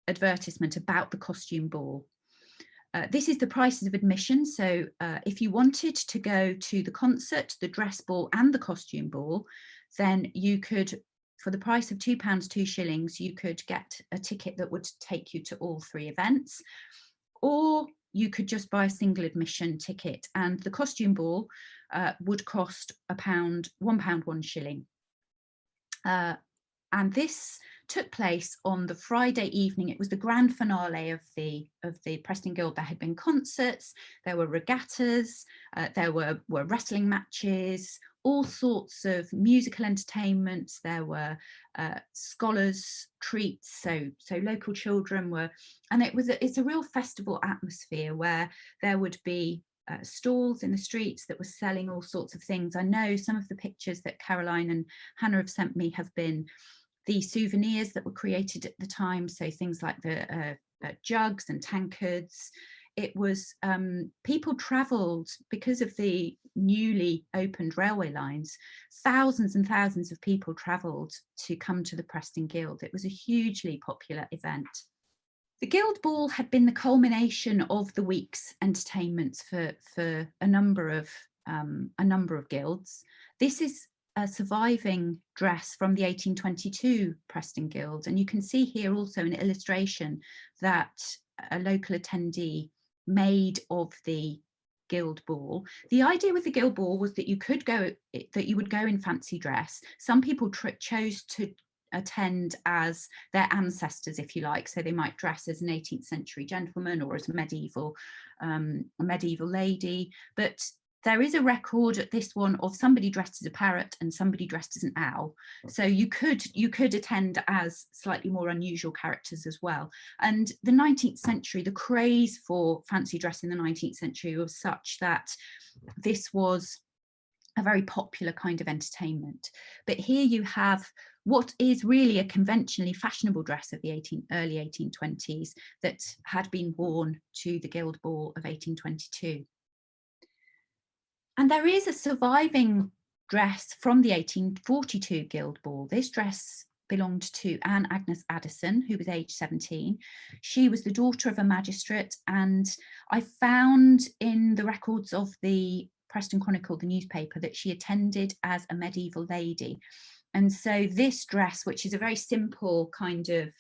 advertisement about the costume ball. This is the prices of admission. So if you wanted to go to the concert, the dress ball and the costume ball, then you could, for the price of £2, 2s, you could get a ticket that would take you to all 3 events, or you could just buy a single admission ticket, and the costume ball would cost £1, £1, 1s. And this took place on the Friday evening. It was the grand finale of the Preston Guild. There had been concerts, there were regattas, there were wrestling matches, all sorts of musical entertainments. There were scholars' treats, so local children were, and it's a real festival atmosphere where there would be stalls in the streets that were selling all sorts of things. I know some of the pictures that Caroline and Hannah have sent me have been the souvenirs that were created at the time, so things like the jugs and tankards. It was people travelled because of the newly opened railway lines. Thousands and thousands of people travelled to come to the Preston Guild. It was a hugely popular event. The Guild Ball had been the culmination of the week's entertainments for a number of guilds. This is a surviving dress from the 1822 Preston Guild, and you can see here also an illustration that a local attendee made of the Guild Ball. The idea with the Guild Ball was that you would go in fancy dress. Some people chose to attend as their ancestors, if you like, so they might dress as an 18th century gentleman or as a medieval lady, but there is a record at this one of somebody dressed as a parrot and somebody dressed as an owl. So you could attend as slightly more unusual characters as well. And the 19th century, the craze for fancy dress in the 19th century was such that this was a very popular kind of entertainment. But here you have what is really a conventionally fashionable dress of the early 1820s that had been worn to the Guild Ball of 1822. And there is a surviving dress from the 1842 Guild Ball. This dress belonged to Anne Agnes Addison, who was aged 17. She was the daughter of a magistrate, and I found in the records of the Preston Chronicle, the newspaper, that she attended as a medieval lady. And so this dress, which is a very simple kind of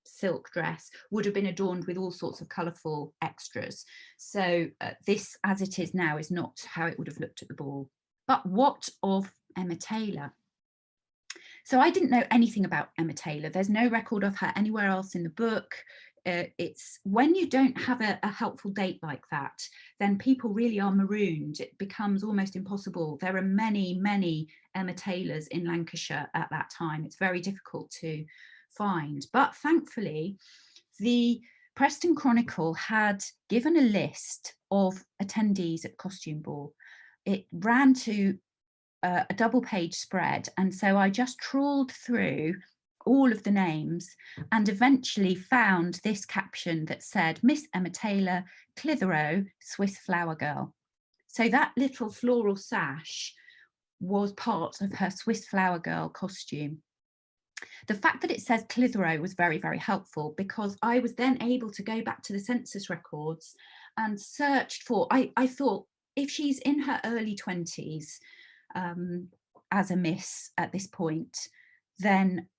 silk dress, would have been adorned with all sorts of colourful extras. So this, as it is now, is not how it would have looked at the ball. But what of Emma Taylor? So I didn't know anything about Emma Taylor. There's no record of her anywhere else in the book. It's when you don't have a helpful date like that, then people really are marooned. It becomes almost impossible. There are many, many Emma Taylors in Lancashire at that time. It's very difficult to find. But thankfully, the Preston Chronicle had given a list of attendees at Costume Ball. It ran to a double-page spread, and so I just trawled through all of the names and eventually found this caption that said, Miss Emma Taylor, Clitheroe, Swiss Flower Girl. So that little floral sash was part of her Swiss Flower Girl costume. The fact that it says Clitheroe was very, very helpful, because I was then able to go back to the census records and searched for, I thought, if she's in her early 20s as a miss at this point, then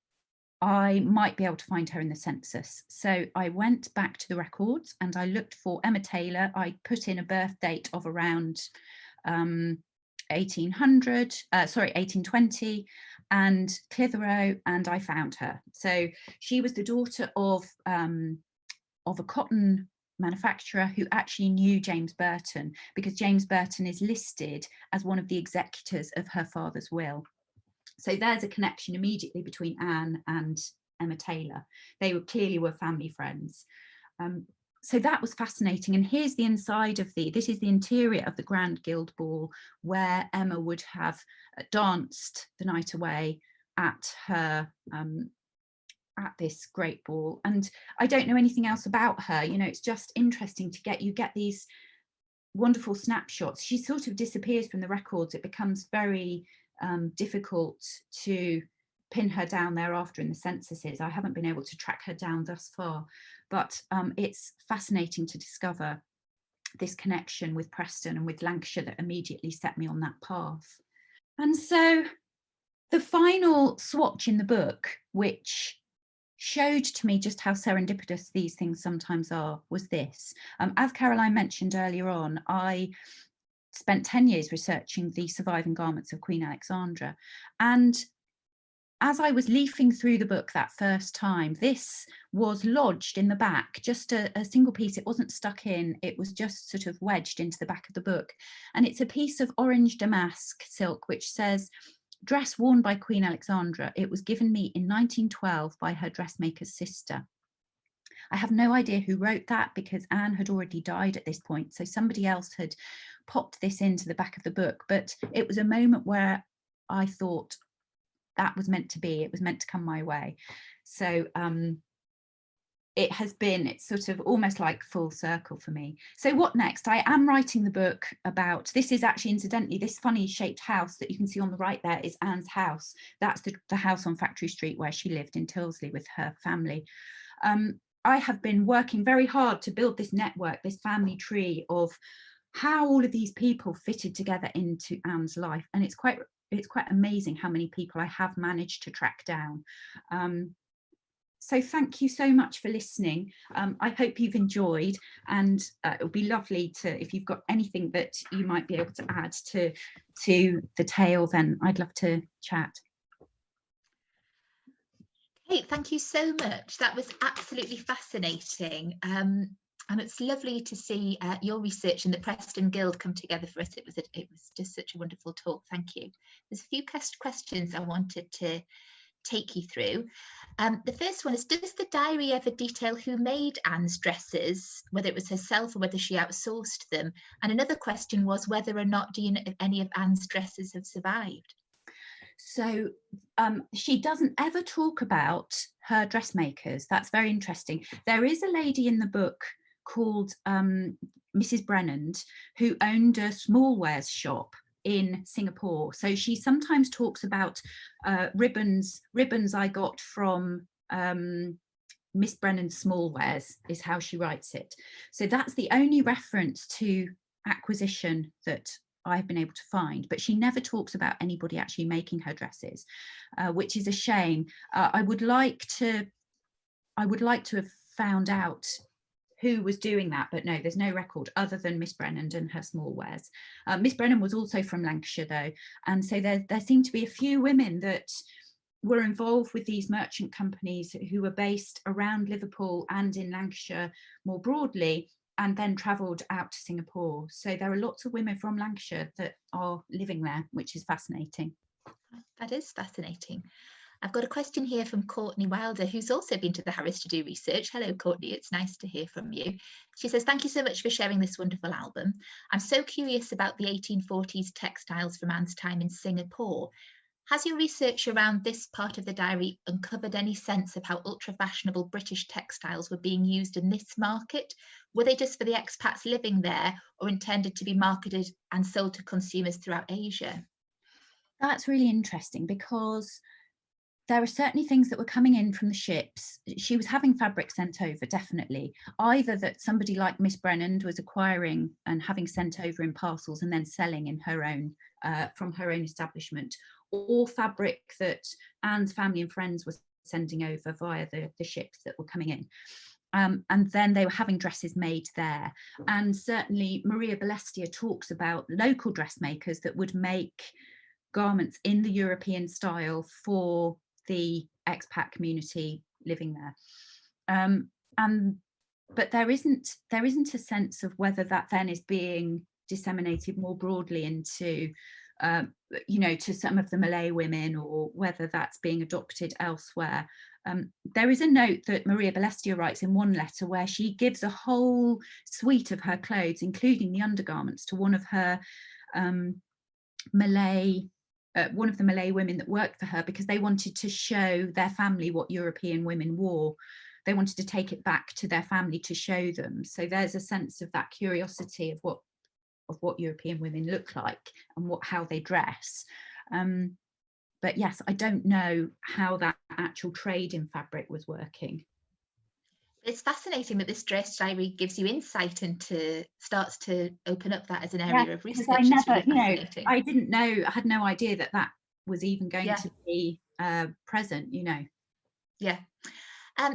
I might be able to find her in the census. So I went back to the records and I looked for Emma Taylor. I put in a birth date of around 1820 and Clitheroe, and I found her. So she was the daughter of a cotton manufacturer who actually knew James Burton, because James Burton is listed as one of the executors of her father's will. So there's a connection immediately between Anne and Emma Taylor. They clearly were family friends. So that was fascinating. And here's the inside of this is the interior of the Grand Guild Ball, where Emma would have danced the night away at her at this great ball. And I don't know anything else about her. You know, it's just interesting to get these wonderful snapshots. She sort of disappears from the records. It becomes very difficult to pin her down thereafter in the censuses. I haven't been able to track her down thus far, but it's fascinating to discover this connection with Preston and with Lancashire that immediately set me on that path. And so the final swatch in the book, which showed to me just how serendipitous these things sometimes are, was this. As Caroline mentioned earlier on, I spent 10 years researching the surviving garments of Queen Alexandra. And as I was leafing through the book that first time, this was lodged in the back, just a single piece. It wasn't stuck in, it was just sort of wedged into the back of the book. And it's a piece of orange damask silk, which says, "Dress worn by Queen Alexandra. It was given me in 1912 by her dressmaker's sister." I have no idea who wrote that, because Anne had already died at this point, so somebody else had popped this into the back of the book. But it was a moment where I thought that was meant to be, it was meant to come my way. So it's sort of almost like full circle for me. So what next? I am writing the book about, this is actually, incidentally, this funny shaped house that you can see on the right there is Anne's house. That's the house on Factory Street where she lived in Tyldesley with her family. I have been working very hard to build this network, this family tree of how all of these people fitted together into Anne's life. And it's quite amazing how many people I have managed to track down. So thank you so much for listening. I hope you've enjoyed, and it would be lovely to, if you've got anything that you might be able to add to the tale, then I'd love to chat. Kate, thank you so much. That was absolutely fascinating. And it's lovely to see your research and the Preston Guild come together for us. It was just such a wonderful talk. Thank you. There's a few questions I wanted to take you through. The first one is, does the diary ever detail who made Anne's dresses, whether it was herself or whether she outsourced them? And another question was whether or not do you know if any of Anne's dresses have survived? So she doesn't ever talk about her dressmakers. That's very interesting. There is a lady in the book called Mrs. Brennand, who owned a small wares shop in Singapore. So she sometimes talks about ribbons I got from Miss Brennan's small wares, is how she writes it. So that's the only reference to acquisition that I've been able to find, but she never talks about anybody actually making her dresses, which is a shame. I would like to have found out who was doing that, but no, there's no record other than Miss Brennan and her small wares. Miss Brennan was also from Lancashire though, and so there seem to be a few women that were involved with these merchant companies who were based around Liverpool and in Lancashire more broadly, and then travelled out to Singapore. So there are lots of women from Lancashire that are living there, which is fascinating. That is fascinating. I've got a question here from Courtney Wilder, who's also been to the Harris to do research. Hello, Courtney, it's nice to hear from you. She says, thank you so much for sharing this wonderful album. I'm so curious about the 1840s textiles from Anne's time in Singapore. Has your research around this part of the diary uncovered any sense of how ultra-fashionable British textiles were being used in this market? Were they just for the expats living there, or intended to be marketed and sold to consumers throughout Asia? That's really interesting, because there are certainly things that were coming in from the ships. She was having fabric sent over, definitely. Either that somebody like Miss Brennan was acquiring and having sent over in parcels and then selling in her own, from her own establishment, or fabric that Anne's family and friends were sending over via the ships that were coming in. And then they were having dresses made there. And certainly Maria Balestia talks about local dressmakers that would make garments in the European style for the expat community living there. But there isn't a sense of whether that then is being disseminated more broadly into to some of the Malay women, or whether that's being adopted elsewhere. There is a note that Maria Balestia writes in one letter where she gives a whole suite of her clothes, including the undergarments, to one of her one of the Malay women that worked for her, because they wanted to show their family what European women wore. They wanted to take it back to their family to show them. So there's a sense of that curiosity of what what European women look like and how they dress. But yes, I don't know how that actual trade in fabric was working. It's fascinating that this dress diary gives you insight into, starts to open up that as an area of research. I never, really fascinating. I didn't know, I had no idea that was even going to be present, Yeah.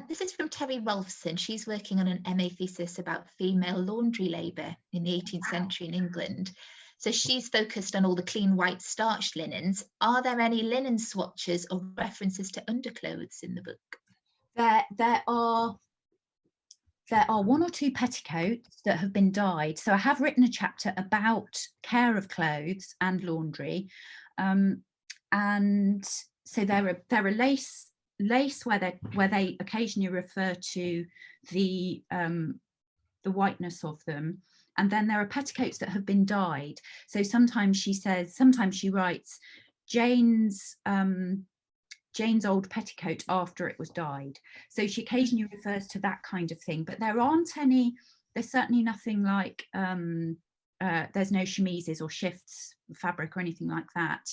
This is from Terry Rolfson. She's working on an MA thesis about female laundry labour in the 18th century in England. So she's focused on all the clean white starched linens. Are there any linen swatches or references to underclothes in the book? There are one or two petticoats that have been dyed. So I have written a chapter about care of clothes and laundry. And so there are lace where they occasionally refer to the whiteness of them. And then there are petticoats that have been dyed. So sometimes she writes Jane's old petticoat after it was dyed. So she occasionally refers to that kind of thing, but there's certainly nothing like, there's no chemises or shifts fabric or anything like that.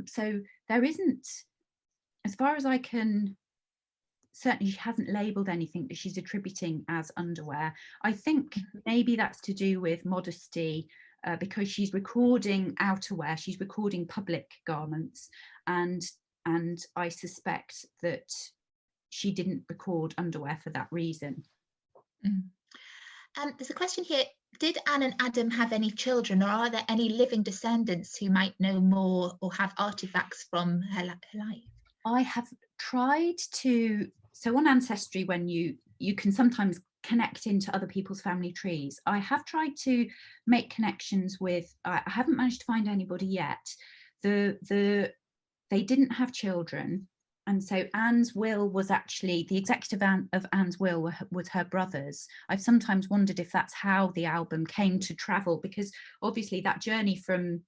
So there isn't, as far as I can, certainly she hasn't labelled anything that she's attributing as underwear. I think maybe that's to do with modesty, because she's recording outerwear, she's recording public garments, and I suspect that she didn't record underwear for that reason. There's a question here. Did Anne and Adam have any children, or are there any living descendants who might know more or have artifacts from her life? I have tried to, so on Ancestry, when you can sometimes connect into other people's family trees, I have tried to make connections with, I haven't managed to find anybody yet. They didn't have children, and so Anne's will was actually, the executive of Anne's will was her brothers. I've sometimes wondered if that's how the album came to travel, because obviously that journey from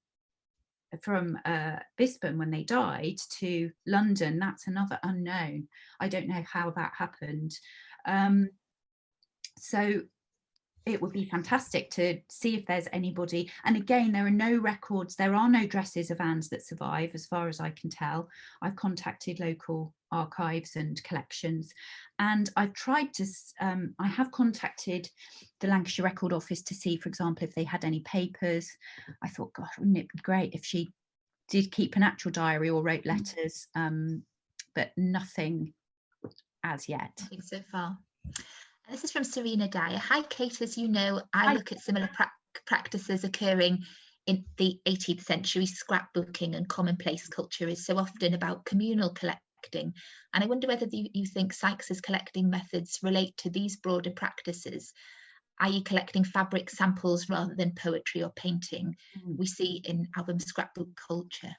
Bispham when they died to London, that's another unknown. I don't know how that happened. So it would be fantastic to see if there's anybody. And again, there are no records, there are no dresses of Anne's that survive, as far as I can tell. I've contacted local archives and collections, and I've tried to, I have contacted the Lancashire Record Office to see, for example, if they had any papers. I thought, gosh, wouldn't it be great if she did keep an actual diary or wrote letters, but nothing as yet. Nothing so far. This is from Serena Dyer. Hi, Kate. As you know, I look at similar practices occurring in the 18th century. Scrapbooking and commonplace culture is so often about communal collecting. And I wonder whether you think Sykes's collecting methods relate to these broader practices, i.e. collecting fabric samples rather than poetry or painting we see in album scrapbook culture.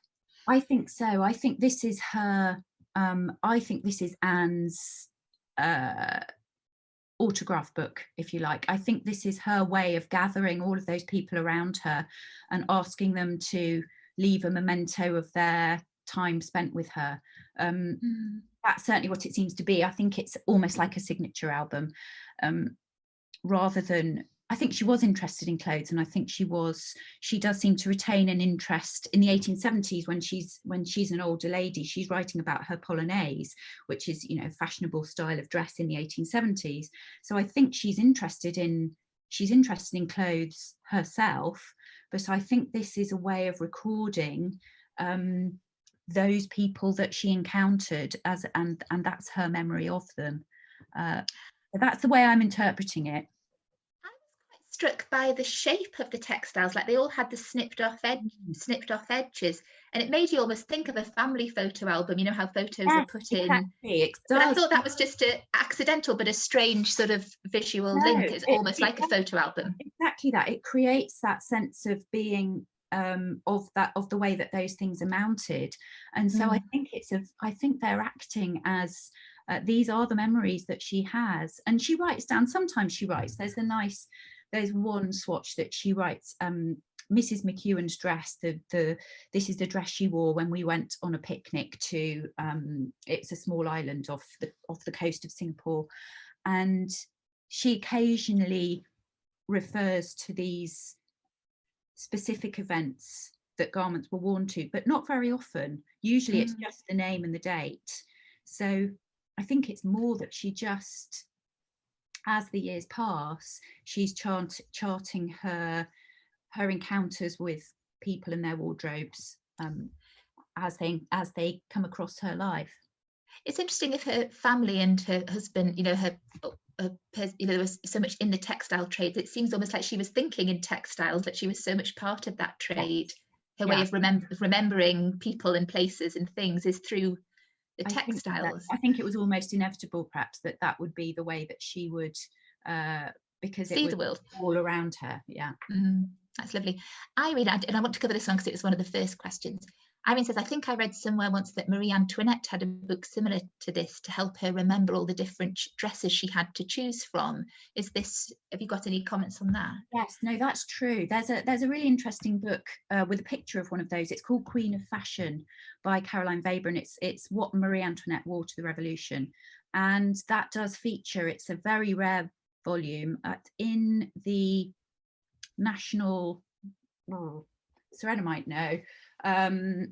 I think so. I think this is her, I think this is Anne's autograph book, if you like. I think this is her way of gathering all of those people around her and asking them to leave a memento of their time spent with her. That's certainly what it seems to be. I think it's almost like a signature album, rather than, I think she was interested in clothes, and I think she does seem to retain an interest in the 1870s when she's an older lady. She's writing about her polonaise, which is, fashionable style of dress in the 1870s. So I think she's interested in clothes herself, but I think this is a way of recording those people that she encountered and that's her memory of them. That's the way I'm interpreting it. Struck by the shape of the textiles, like they all had the snipped off edges, and it made you almost think of a family photo album. You know how photos are put in. But I thought that was just accidental, but a strange sort of visual link. It's almost like a photo album. Exactly that. It creates that sense of being of the way that those things are mounted, and so I think they're acting as these are the memories that she has, and she writes down. Sometimes she writes. There's one swatch that she writes, Mrs. McEwen's dress, this is the dress she wore when we went on a picnic to, it's a small island off the coast of Singapore. And she occasionally refers to these specific events that garments were worn to, but not very often. Usually it's just the name and the date. So I think it's more that she just, as the years pass, she's charting her encounters with people and their wardrobes as they come across her life. It's interesting if her family and her husband, her there was so much in the textile trade. It seems almost like she was thinking in textiles, that she was so much part of that trade. Her way of remembering people and places and things is through the textiles. I think it was almost inevitable, perhaps, that would be the way that she would, because it was the world all around her. Yeah. That's lovely. Irene, and I want to cover this one because it was one of the first questions. Irene says, I think I read somewhere once that Marie Antoinette had a book similar to this to help her remember all the different dresses she had to choose from. Have you got any comments on that? Yes, no, that's true. There's a really interesting book with a picture of one of those. It's called Queen of Fashion by Caroline Weber, and it's what Marie Antoinette wore to the Revolution. And that does feature, it's a very rare volume in the National, Serena might know. I'm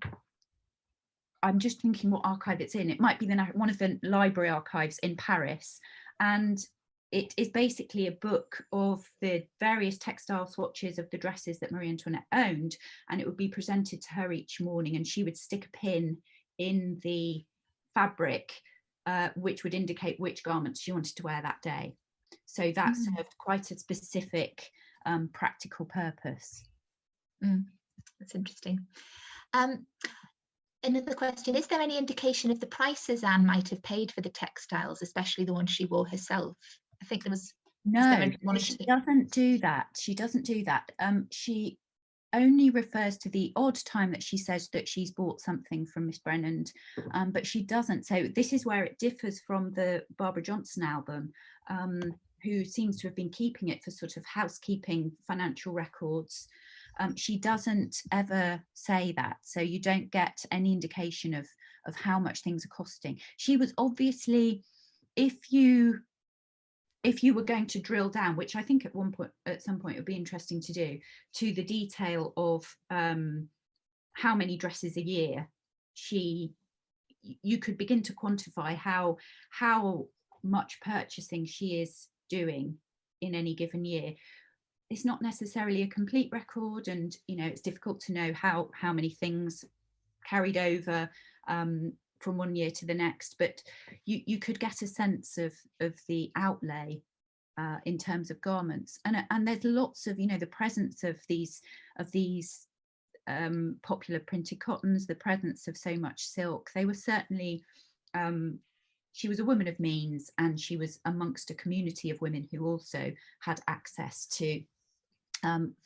just thinking what archive it's in. It might be one of the library archives in Paris, and it is basically a book of the various textile swatches of the dresses that Marie Antoinette owned, and it would be presented to her each morning, and she would stick a pin in the fabric which would indicate which garments she wanted to wear that day. So that served quite a specific practical purpose. That's interesting. Another question, is there any indication of the prices Anne might have paid for the textiles, especially the ones she wore herself? I think there was... No, she doesn't do that. She doesn't do that. She only refers to the odd time that she says that she's bought something from Miss Brennand, but she doesn't. So this is where it differs from the Barbara Johnson album, who seems to have been keeping it for sort of housekeeping, financial records. She doesn't ever say that, so you don't get any indication of how much things are costing. She was obviously, if you were going to drill down, which I think at some point it would be interesting to do, to the detail of how many dresses a year you could begin to quantify how much purchasing she is doing in any given year. It's not necessarily a complete record, and it's difficult to know how many things carried over from one year to the next, but you could get a sense of the outlay in terms of garments, and there's lots of the presence of these popular printed cottons, the presence of so much silk. They were certainly she was a woman of means, and she was amongst a community of women who also had access to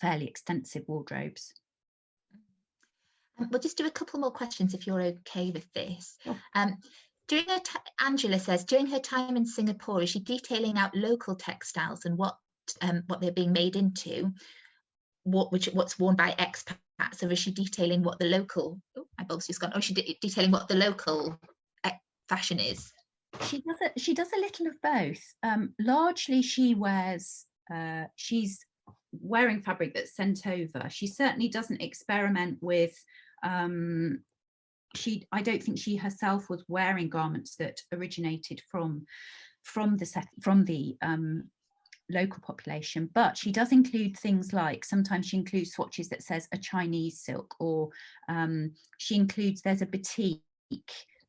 fairly extensive wardrobes. We'll just do a couple more questions if you're okay with this. Angela says, during her time in Singapore, is she detailing out local textiles and what they're being made into, what's worn by expats, or is she detailing what the local? My bulb's just gone. Oh, she's detailing what the local fashion is. She does a little of both. Largely, she wears. She's wearing fabric that's sent over. She certainly doesn't experiment with. I don't think she herself was wearing garments that originated from the local population, but she does include things like, sometimes she includes swatches that says a Chinese silk, or she includes, there's a batik.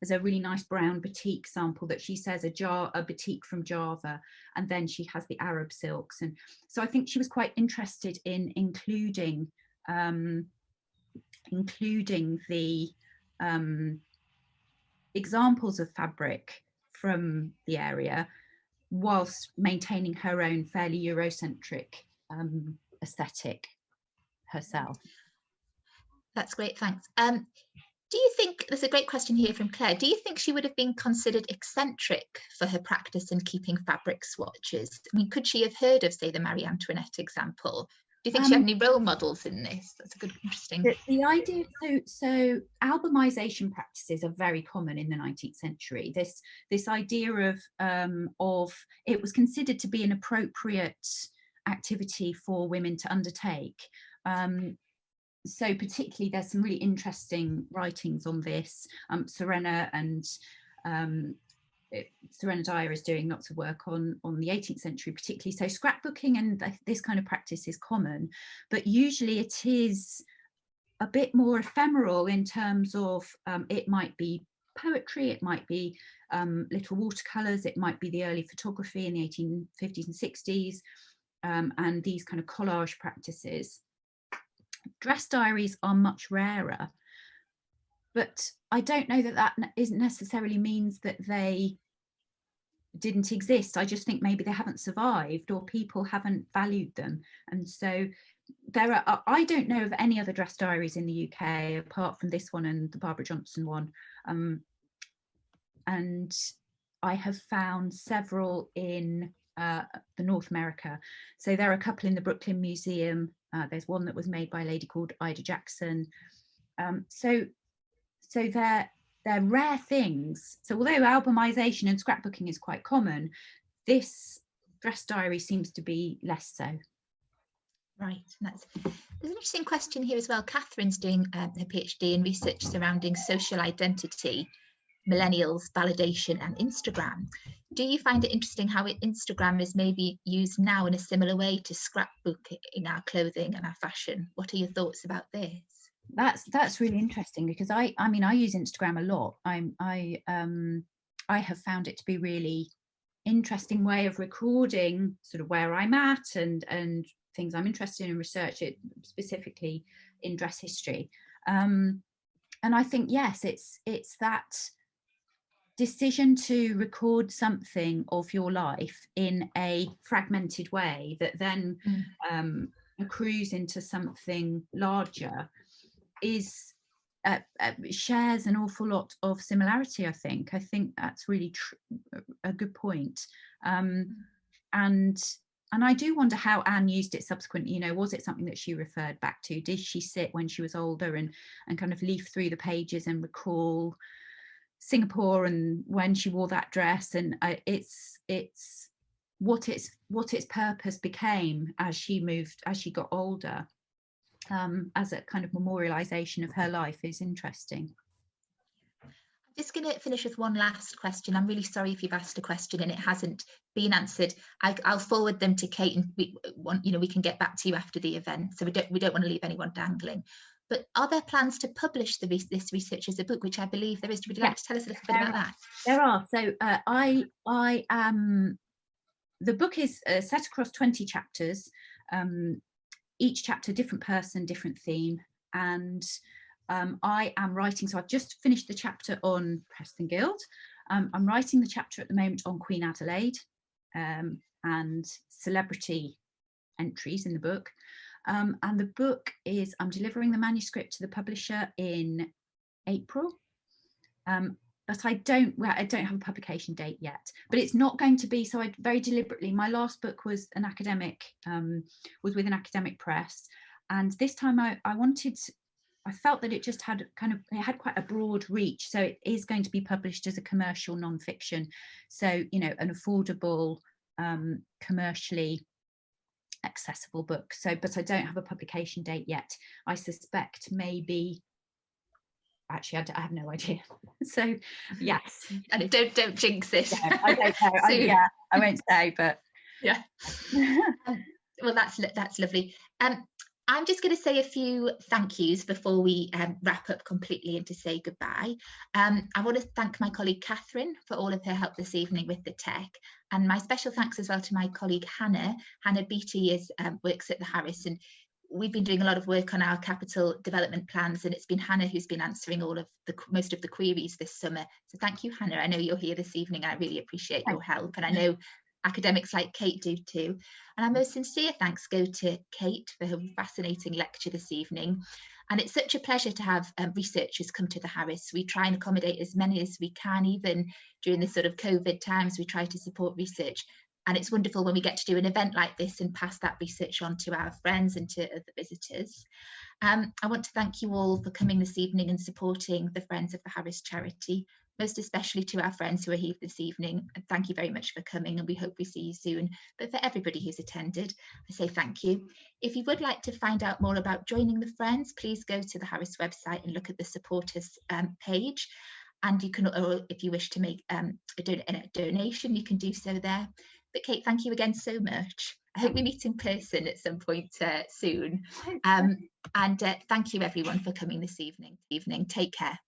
There's a really nice brown batik sample that she says a batik from Java, and then she has the Arab silks. And so I think she was quite interested in including the examples of fabric from the area, whilst maintaining her own fairly Eurocentric aesthetic herself. That's great, thanks. Do you think, there's a great question here from Claire, do you think she would have been considered eccentric for her practice in keeping fabric swatches? I mean, could she have heard of, say, the Marie Antoinette example? Do you think she had any role models in this? That's a good, interesting. The idea, so albumization practices are very common in the 19th century. This idea of it was considered to be an appropriate activity for women to undertake. So particularly there's some really interesting writings on this. Serena Dyer is doing lots of work on the 18th century particularly. So scrapbooking and this kind of practice is common, but usually it is a bit more ephemeral in terms of it might be poetry, it might be little watercolours, it might be the early photography in the 1850s and 60s, and these kind of collage practices. Dress diaries are much rarer, but I don't know that that isn't necessarily means that they didn't exist. I just think maybe they haven't survived or people haven't valued them. And so there are, I don't know of any other dress diaries in the UK apart from this one and the Barbara Johnson one. And I have found several in the North America. So there are a couple in the Brooklyn Museum. There's one that was made by a lady called Ida Jackson. So they're rare things. So although albumization and scrapbooking is quite common, this dress diary seems to be less so. Right, there's an interesting question here as well. Catherine's doing her PhD in research surrounding social identity, millennials, validation and Instagram. Do you find it interesting how Instagram is maybe used now in a similar way to scrapbooking our clothing and our fashion? What are your thoughts about this? That's really interesting because I mean I use Instagram a lot. I have found it to be really interesting way of recording sort of where I'm at and things I'm interested in research, it specifically in dress history. And I think yes, it's that decision to record something of your life in a fragmented way that then accrues into something larger is shares an awful lot of similarity. I think that's really a good point. And I do wonder how Anne used it subsequently. You know, was it something that she referred back to? Did she sit when she was older and kind of leaf through the pages and recall Singapore and when she wore that dress? And it's what its purpose became as she got older, as a kind of memorialization of her life is interesting. I'm just going to finish with one last question. I'm really sorry if you've asked a question and it hasn't been answered. I'll forward them to Kate, and we can get back to you after the event. So we don't want to leave anyone dangling. But are there plans to publish this research as a book, which I believe there is? Would you like to tell us a little bit about that? There are. So I am. The book is set across 20 chapters. Each chapter, different person, different theme, and I am writing. So I've just finished the chapter on Preston Guild. I'm writing the chapter at the moment on Queen Adelaide and celebrity entries in the book. And the book is, I'm delivering the manuscript to the publisher in April. But I don't have a publication date yet, but it's not going to be, so I very deliberately, my last book was an academic, was with an academic press. And this time I felt that it just had it had quite a broad reach. So it is going to be published as a commercial non-fiction. So, you know, an affordable, commercially accessible book. So, but I don't have a publication date yet. I suspect maybe, actually, I have no idea. So, yes. And don't jinx this. Yeah, I don't know. I won't say, but yeah. Well, that's lovely. I'm just going to say a few thank yous before we wrap up completely and to say goodbye. I want to thank my colleague Catherine for all of her help this evening with the tech, and my special thanks as well to my colleague Hannah. Hannah Beattie works at the Harris, and we've been doing a lot of work on our capital development plans, and it's been Hannah who's been answering most of the queries this summer. So thank you, Hannah. I know you're here this evening. I really appreciate your help, and I know academics like Kate do too. And our most sincere thanks go to Kate for her fascinating lecture this evening. And it's such a pleasure to have researchers come to the Harris. We try and accommodate as many as we can, even during this sort of COVID times, we try to support research. And it's wonderful when we get to do an event like this and pass that research on to our friends and to other visitors. I want to thank you all for coming this evening and supporting the Friends of the Harris charity. most especially to our friends who are here this evening. And thank you very much for coming, and we hope we see you soon. But for everybody who's attended, I say thank you. If you would like to find out more about joining the Friends, please go to the Harris website and look at the supporters page. And you can, or if you wish to make a donation, you can do so there. But Kate, thank you again so much. I hope we meet in person at some point soon. And thank you everyone for coming this evening. Take care.